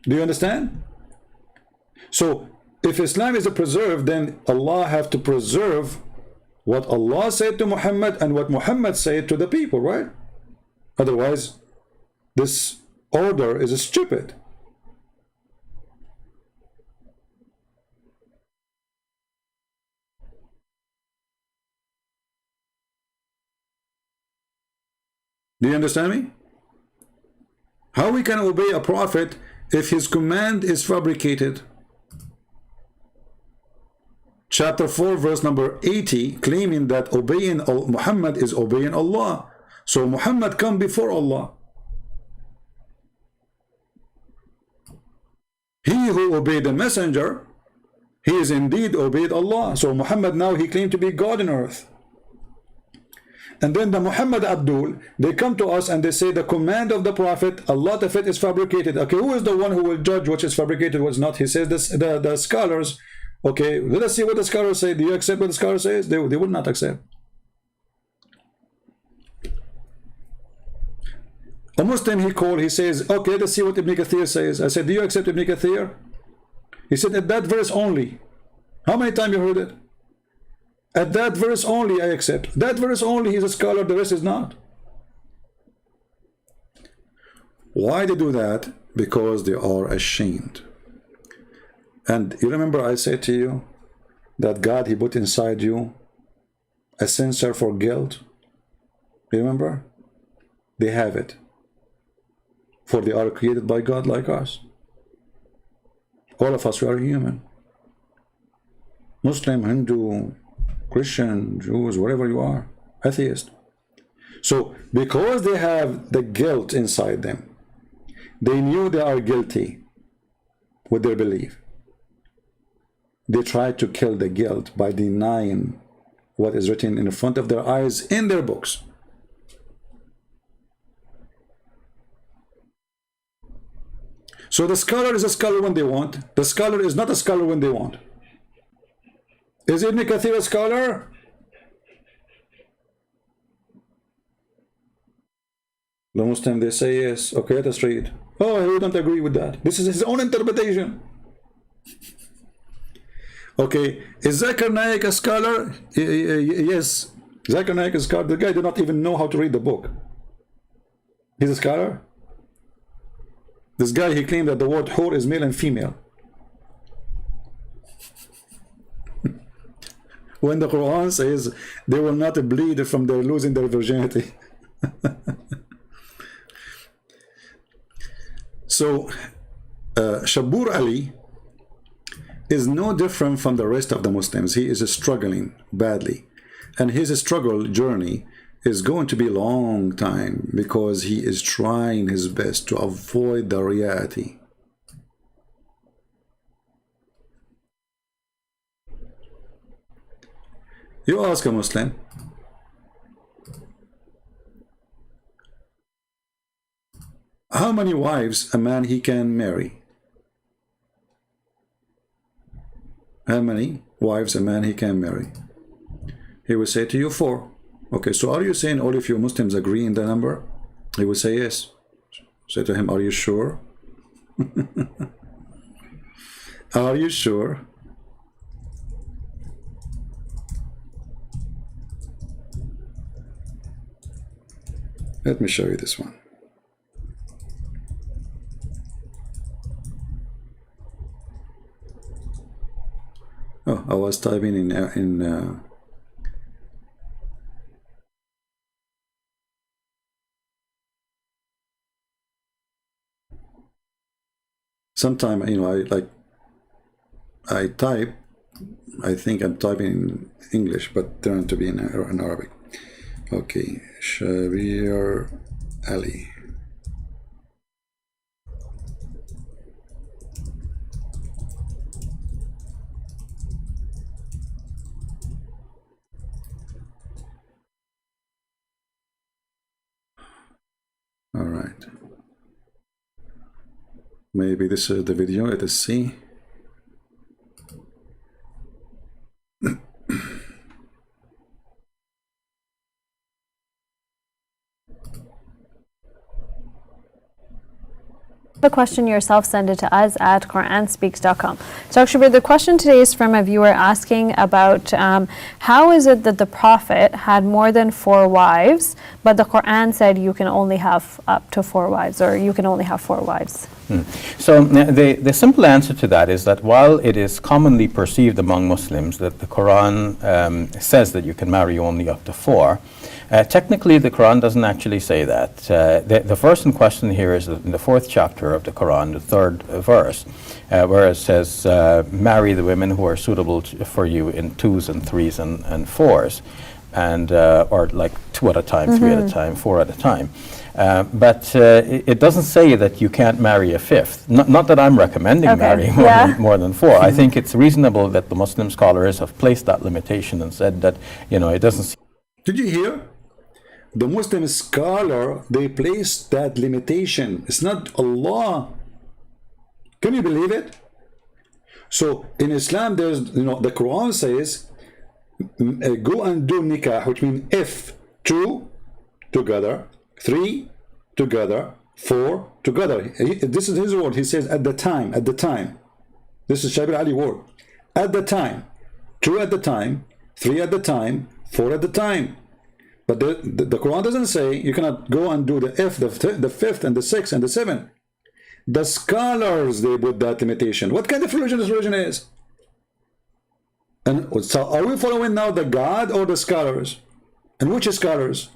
Do you understand? So, if Islam is a preserve, then Allah have to preserve what Allah said to Muhammad and what Muhammad said to the people, right? Otherwise, this order is stupid. Do you understand me? How we can obey a prophet if his command is fabricated? Chapter 4, verse number 80, claiming that obeying Muhammad is obeying Allah. So Muhammad come before Allah. He who obeyed the messenger, he is indeed obeyed Allah. So Muhammad now, he claimed to be God on earth. And then the Muhammad Abdul, they come to us and they say the command of the Prophet, a lot of it is fabricated. Okay, who is the one who will judge what is fabricated, what's not? He says this, the scholars. Okay, let us see what the scholars say. Do you accept what the scholar says? They would not accept. A Muslim he says, okay, let's see what Ibn Kathir says. I said, do you accept Ibn Kathir? He said, at that verse only. How many times you heard it? At that verse only I accept. That verse only, he's a scholar, the rest is not. Why they do that? Because they are ashamed. And you remember I said to you that God, he put inside you a sensor for guilt. Remember? They have it. For they are created by God like us. All of us, we are human. Muslim, Hindu, Christian, Jews, whatever you are, atheist. So, because they have the guilt inside them, they knew they are guilty with their belief. They try to kill the guilt by denying what is written in front of their eyes in their books. So the scholar is a scholar when they want. The scholar is not a scholar when they want. Is Ibn Kathir a scholar? The Muslim, they say yes. Okay, let us read. Oh, we don't agree with that. This is his own interpretation. Okay, is Zakir Naik a scholar? Yes, Zakir Naik is a scholar. The guy did not even know how to read the book. He's a scholar? This guy, he claimed that the word hur is male and female. When the Quran says they will not bleed from their losing their virginity. So, Shabir Ally is no different from the rest of the Muslims. He is struggling badly. And his struggle journey is going to be a long time because he is trying his best to avoid the reality. You ask a Muslim, how many wives a man he can marry? How many wives a man he can marry? He will say to you 4. Okay, so are you saying all of you Muslims agree in the number? He will say yes. Say to him, are you sure? Are you sure? Let me show you this one. Oh, I was typing in sometime, you know, I type, I think I'm typing in English, but turn to be in Arabic. Okay, Shabir Ally. All right. Maybe this is the video. Let us see. The question yourself, send it to us at QuranSpeaks.com. So Shabir, the question today is from a viewer asking about how is it that the Prophet had more than 4 wives, but the Quran said you can only have up to 4 wives, or you can only have 4 wives? So the simple answer to that is that while it is commonly perceived among Muslims that the Quran says that you can marry only up to 4, technically the Quran doesn't actually say that. The verse in question here is in the 4th chapter of the Quran, the 3rd verse, where it says, marry the women who are suitable for you in 2s and 3s and 4s, and or like 2 at a time, 3 at a time, 4 at a time. But it doesn't say that you can't marry a 5th. Not that I'm recommending marrying more than 4. I think it's reasonable that the Muslim scholars have placed that limitation and said that, you know, it doesn't. Did you hear? The Muslim scholar, they placed that limitation. It's not Allah. Can you believe it? So in Islam, there's, you know, the Quran says, go and do nikah, which means if 2 together, 3 together, 4 together. This is his word. He says at the time, at the time. This is Shabir Ally word. At the time. 2 at the time, 3 at the time, 4 at the time. But the Quran doesn't say you cannot go and do the if, the 5th and the 6th and the 7th. The scholars, they put that limitation. What kind of religion this religion is? And so are we following now the God or the scholars? And which scholars?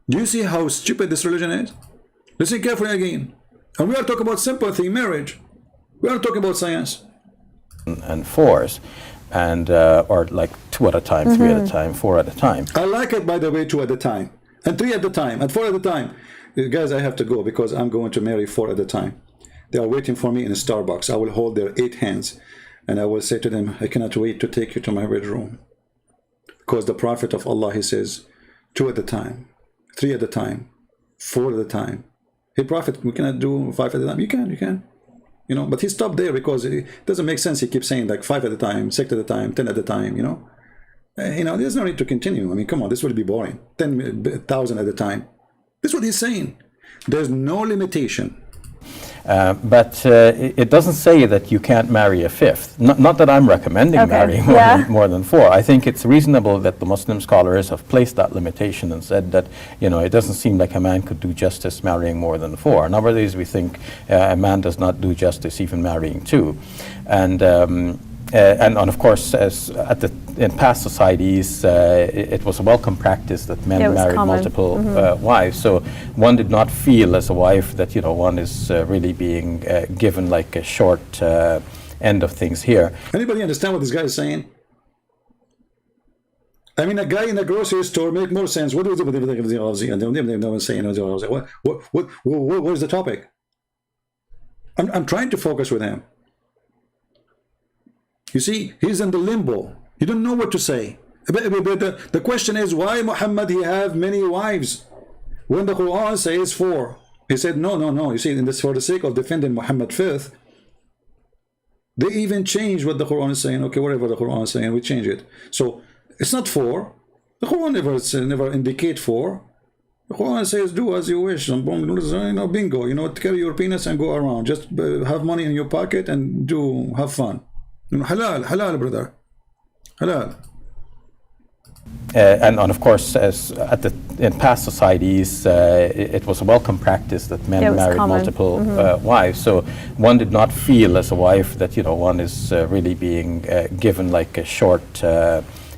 Do you see how stupid this religion is? Listen carefully again. And we are talking about sympathy, marriage. We are talking about science. And fours, and or like 2 at a time, 3 at a time, 4 at a time. I like it, by the way, 2 at a time, and 3 at a time, and 4 at a time. Guys, I have to go because I'm going to marry 4 at a time. They are waiting for me in a Starbucks. I will hold their 8 hands, and I will say to them, I cannot wait to take you to my bedroom. Because the Prophet of Allah, he says, 2 at a time, 3 at a time, 4 at a time. Hey, Prophet, we cannot do 5 at a time. You can. You know, but he stopped there because it doesn't make sense. He keeps saying like 5 at a time, 6 at a time, 10 at a time, you know. There's no need to continue. I mean, come on, this would be boring. 10,000 at a time. This is what he's saying. There's no limitation. But it doesn't say that you can't marry a fifth. Not that I'm recommending marrying more than 4. I think it's reasonable that the Muslim scholars have placed that limitation and said that, it doesn't seem like a man could do justice marrying more than 4. Nowadays we think a man does not do justice even marrying 2. And of course, in past societies, it was a welcome practice that men married multiple wives. So one did not feel as a wife that one is really being given like a short end of things here. Anybody understand what this guy is saying? I mean, a guy in a grocery store make more sense. What is saying? What is the topic? I'm trying to focus with him. You see, he's in the limbo. You don't know what to say. But the question is, why Muhammad he have many wives when the Quran says 4? He said no. You see, for the sake of defending Muhammad fifth, they even change what the Quran is saying. Okay, whatever the Quran is saying, we change it. So it's not 4. The Quran never indicate 4. The Quran says do as you wish. Bingo. Carry your penis and go around. Just have money in your pocket and have fun. Halal, brother. Halal. And of course, in past societies, it was a welcome practice that men married multiple wives. So one did not feel as a wife that one is really being given like a short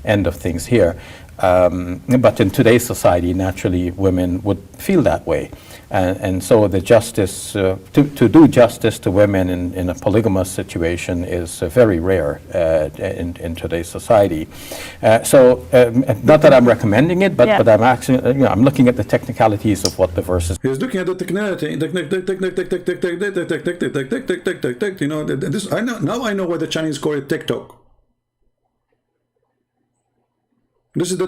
end of things here. But in today's society, naturally, women would feel that way. And so the justice, to do justice to women in a polygamous situation is very rare in today's society. Not that I'm recommending it, but I'm actually, I'm looking at the technicalities of what the verses. He's looking at the technicality. This I know now. I know why the Chinese call it TikTok. This is the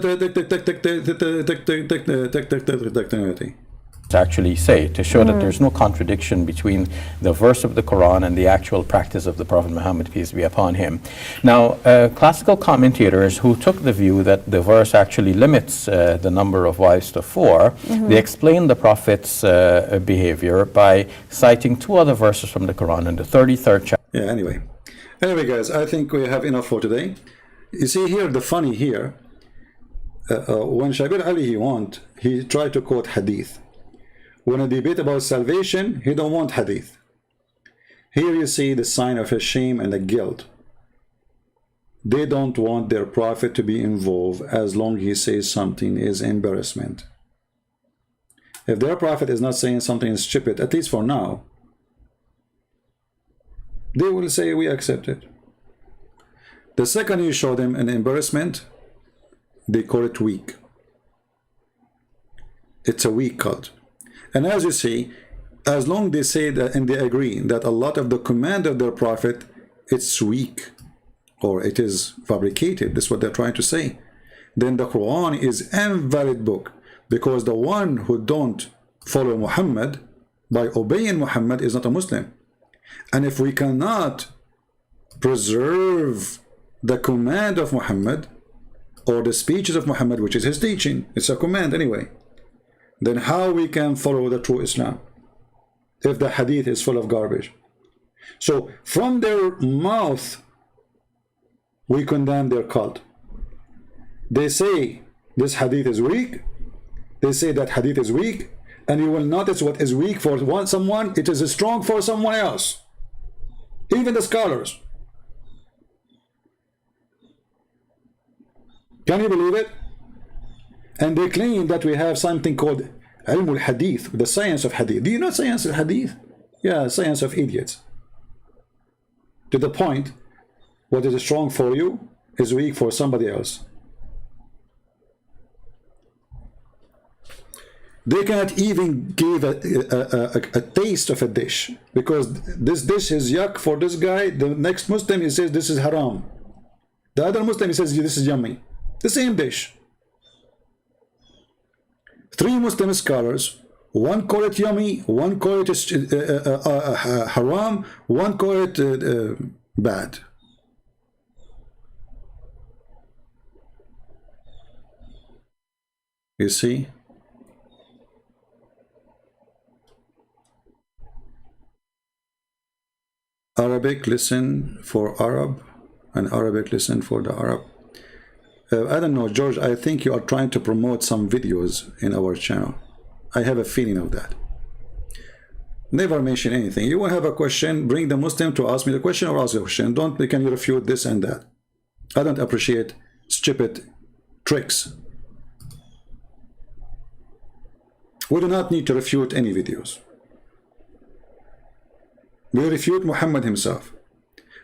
technicality. Actually say to show that there's no contradiction between the verse of the Quran and the actual practice of the Prophet Muhammad, peace be upon him. Now, classical commentators who took the view that the verse actually limits the number of wives to 4, they explain the Prophet's behavior by citing 2 other verses from the Quran in the 33rd chapter. Yeah, anyway, guys, I think we have enough for today. You see here, the funny here, when Shabir Ally he tried to quote hadith. When a debate about salvation, he don't want hadith. Here you see the sign of a shame and a guilt. They don't want their prophet to be involved as long as he says something is embarrassment. If their prophet is not saying something stupid, at least for now, they will say we accept it. The second you show them an embarrassment, they call it weak. It's a weak cult. And as you see, as long as they say that and they agree that a lot of the command of their prophet, it's weak or it is fabricated, that's what they're trying to say, then the Quran is an invalid book, because the one who don't follow Muhammad by obeying Muhammad is not a Muslim. And if we cannot preserve the command of Muhammad or the speeches of Muhammad, which is his teaching, it's a command anyway, then how we can follow the true Islam if the hadith is full of garbage? So from their mouth we condemn their cult. They say this hadith is weak, they say that hadith is weak, and you will notice what is weak for someone, it is strong for someone else, even the scholars. Can you believe it? And they claim that we have something called Ilm al-Hadith, the science of Hadith. Do you know science of Hadith? Yeah, science of idiots. To the point, what is strong for you is weak for somebody else. They cannot even give a taste of a dish, because this dish is yuck for this guy. The next Muslim, he says this is haram. The other Muslim, he says this is yummy. The same dish. 3 Muslim scholars, one call it yummy, one call it haram, one call it bad. You see? Arabic listen for Arab, and Arabic listen for the Arab. I don't know, George, I think you are trying to promote some videos in our channel. I have a feeling of that. Never mention anything. You will have a question, bring the Muslim to ask me the question or ask the question. Don't, can you refute this and that? I don't appreciate stupid tricks. We do not need to refute any videos. We refute Muhammad himself.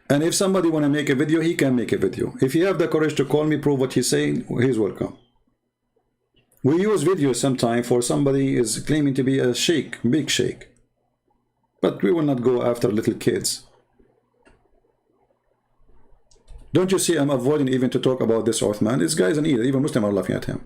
And if somebody want to make a video, he can make a video. If you have the courage to call me, prove what he's saying, he's welcome. We use videos sometime for somebody is claiming to be a sheikh, big sheikh. But we will not go after little kids. Don't you see I'm avoiding even to talk about this Uthman? This guy is an idiot. Even Muslims are laughing at him.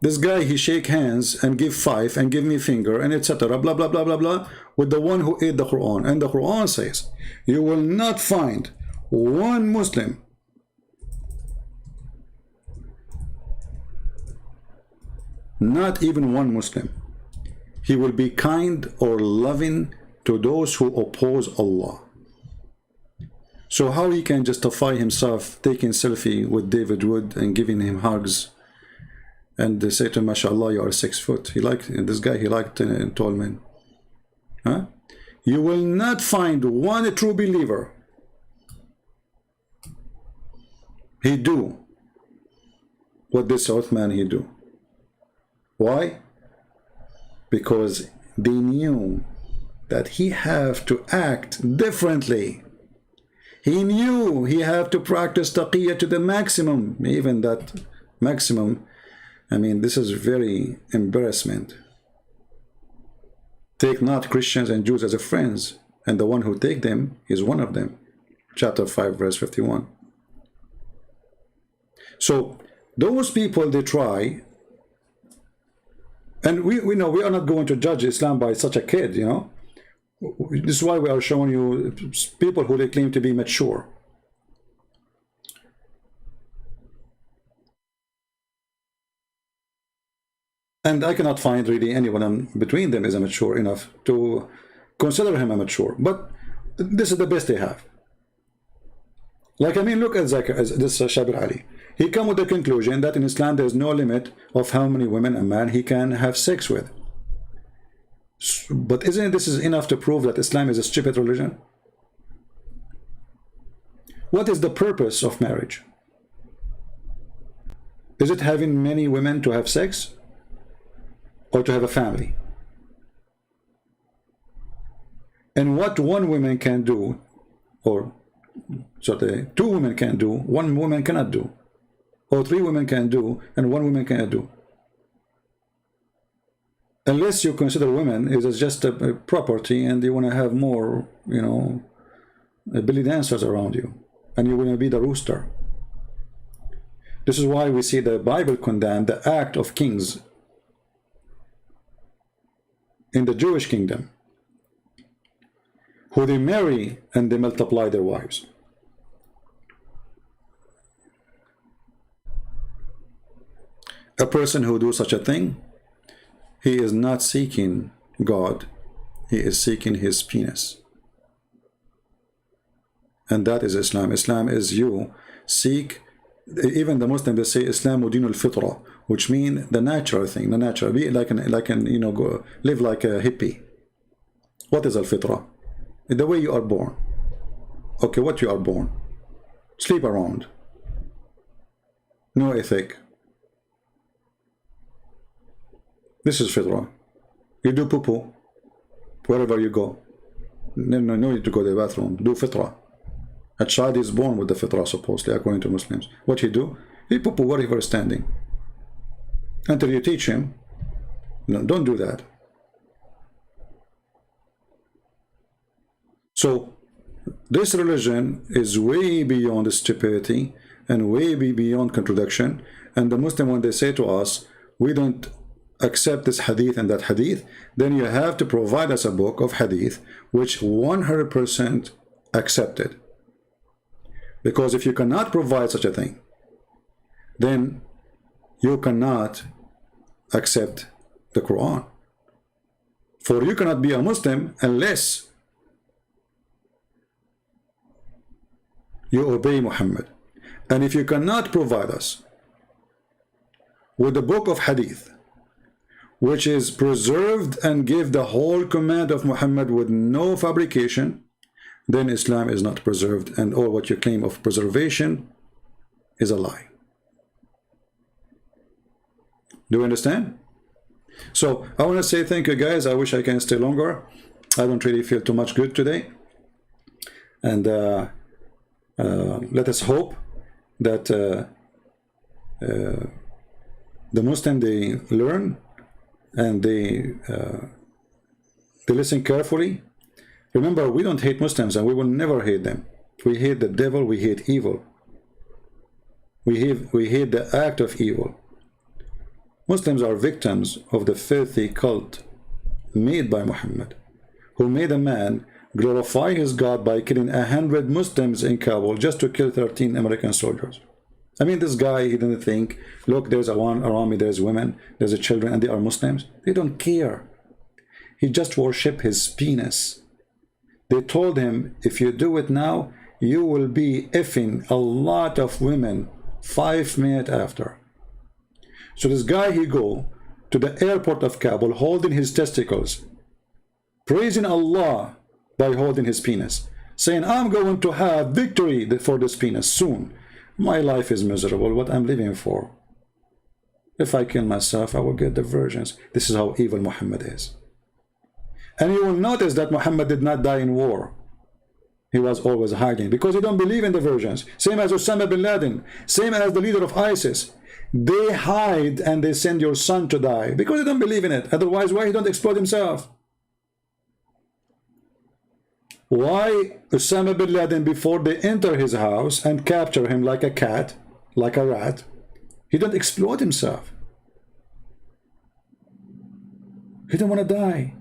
This guy, he shake hands and give 5 and give me finger and etc. Blah, blah, blah, blah, blah, with the one who ate the Quran. And the Quran says, you will not find one Muslim not even one Muslim. He will be kind or loving to those who oppose Allah. So how he can justify himself taking selfie with David Wood and giving him hugs? And they say to him, mashallah, you are 6 foot. He liked this guy, he liked tall men. Huh? You will not find one true believer. He do what this Uthman he do. Why? Because they knew that he have to act differently. He knew he have to practice taqiyya to the maximum. Even that maximum, I mean, this is very embarrassment. Take not Christians and Jews as a friends, and the one who take them is one of them. Chapter 5, verse 51. So those people, they try, and we know we are not going to judge Islam by such a kid, you know. This is why we are showing you people who they claim to be mature. And I cannot find really anyone between them is mature enough to consider him a mature. But this is the best they have. Like, I mean, look at this Shabir Ally. He come with the conclusion that in Islam there is no limit of how many women a man he can have sex with. But isn't this is enough to prove that Islam is a stupid religion? What is the purpose of marriage? Is it having many women to have sex? Or to have a family? And what one woman can do, or so 2 women can do, 1 woman cannot do, or 3 women can do, and 1 woman cannot do. Unless you consider women as just a property and you want to have more, you know, belly dancers around you, and you want to be the rooster. This is why we see the Bible condemn the act of kings in the Jewish kingdom, who they marry and they multiply their wives. A person who do such a thing, he is not seeking God, he is seeking his penis. And that is Islam. Islam is you seek, even the Muslims, they say Islam din al-fitra, which means the natural thing, the natural, be like an you know, go live like a hippie. What is al-fitra? The way you are born. Okay, what you are born? Sleep around. no ethic. This is fitra. You do poo-poo wherever you go. No need to go to the bathroom. Do fitra. A child is born with the fitra, supposedly, according to Muslims. What he do? He poo-poo wherever he's standing. Until you teach him, no, don't do that. So, this religion is way beyond stupidity and way beyond contradiction. And the Muslim, when they say to us, we don't accept this hadith and that hadith, then you have to provide us a book of hadith which 100% accepted. Because if you cannot provide such a thing, then you cannot accept the Quran. For you cannot be a Muslim unless you obey Muhammad. And if you cannot provide us with the book of hadith which is preserved and give the whole command of Muhammad with no fabrication, then Islam is not preserved, and all what you claim of preservation is a lie. Do you understand? So I want to say thank you guys. I wish I can stay longer. I don't really feel too much good today. And let us hope that the Muslim, they learn and they listen carefully. Remember, we don't hate Muslims and we will never hate them. We hate the devil, we hate evil. We hate the act of evil. Muslims are victims of the filthy cult made by Muhammad, who made a man glorify his God by killing 100 Muslims in Kabul just to kill 13 American soldiers. I mean, this guy, he didn't think, look, there's a one around me, there's women, there's children, and they are Muslims. They don't care. He just worship his penis. They told him, if you do it now, you will be effing a lot of women 5 minutes after. So this guy, he go to the airport of Kabul holding his testicles, praising Allah by holding his penis, saying, I'm going to have victory for this penis soon. My life is miserable, what I'm living for. If I kill myself, I will get the virgins. This is how evil Muhammad is. And you will notice that Muhammad did not die in war. He was always hiding because he don't believe in the virgins. Same as Osama bin Laden, same as the leader of ISIS. They hide and they send your son to die because they don't believe in it. Otherwise, why he don't explode himself? Why Osama bin Laden, before they enter his house and capture him like a cat, like a rat, he don't explode himself? He don't want to die.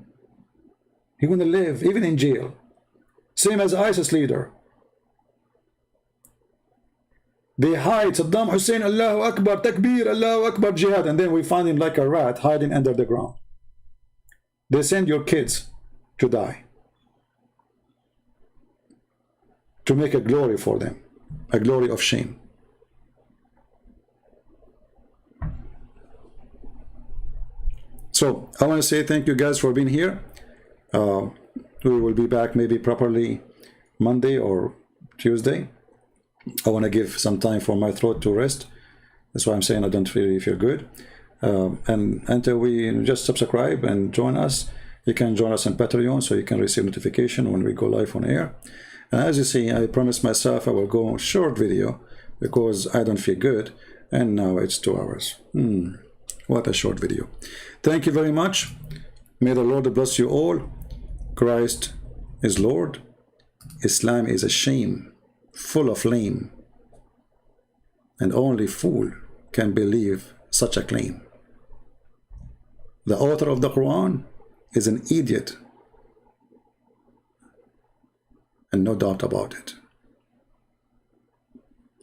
He want to live, even in jail. Same as ISIS leader. They hide Saddam Hussein, Allahu Akbar, Takbir, Allahu Akbar, Jihad, and then we find him like a rat hiding under the ground. They send your kids to die, to make a glory for them, a glory of shame. So I want to say thank you guys for being here. We will be back maybe properly Monday or Tuesday. I want to give some time for my throat to rest. That's why I'm saying I don't really feel good. And until we just subscribe and join us, you can join us on Patreon so you can receive notification when we go live on air. And as you see, I promised myself I will go short video because I don't feel good. And now it's 2 hours. What a short video. Thank you very much. May the Lord bless you all. Christ is Lord. Islam is a shame, full of lame. And only fool can believe such a claim. The author of the Quran is an idiot. And no doubt about it.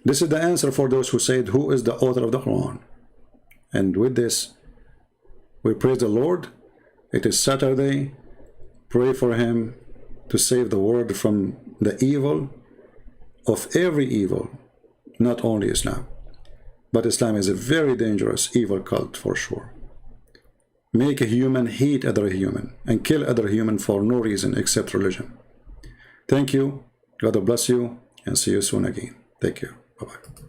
This is the answer for those who said, who is the author of the Quran? And with this, we praise the Lord. It is Saturday. Pray for him to save the world from the evil of every evil, not only Islam. But Islam is a very dangerous evil cult for sure. Make a human hate other human and kill other human for no reason except religion. Thank you. God bless you and see you soon again. Take care. Bye-bye.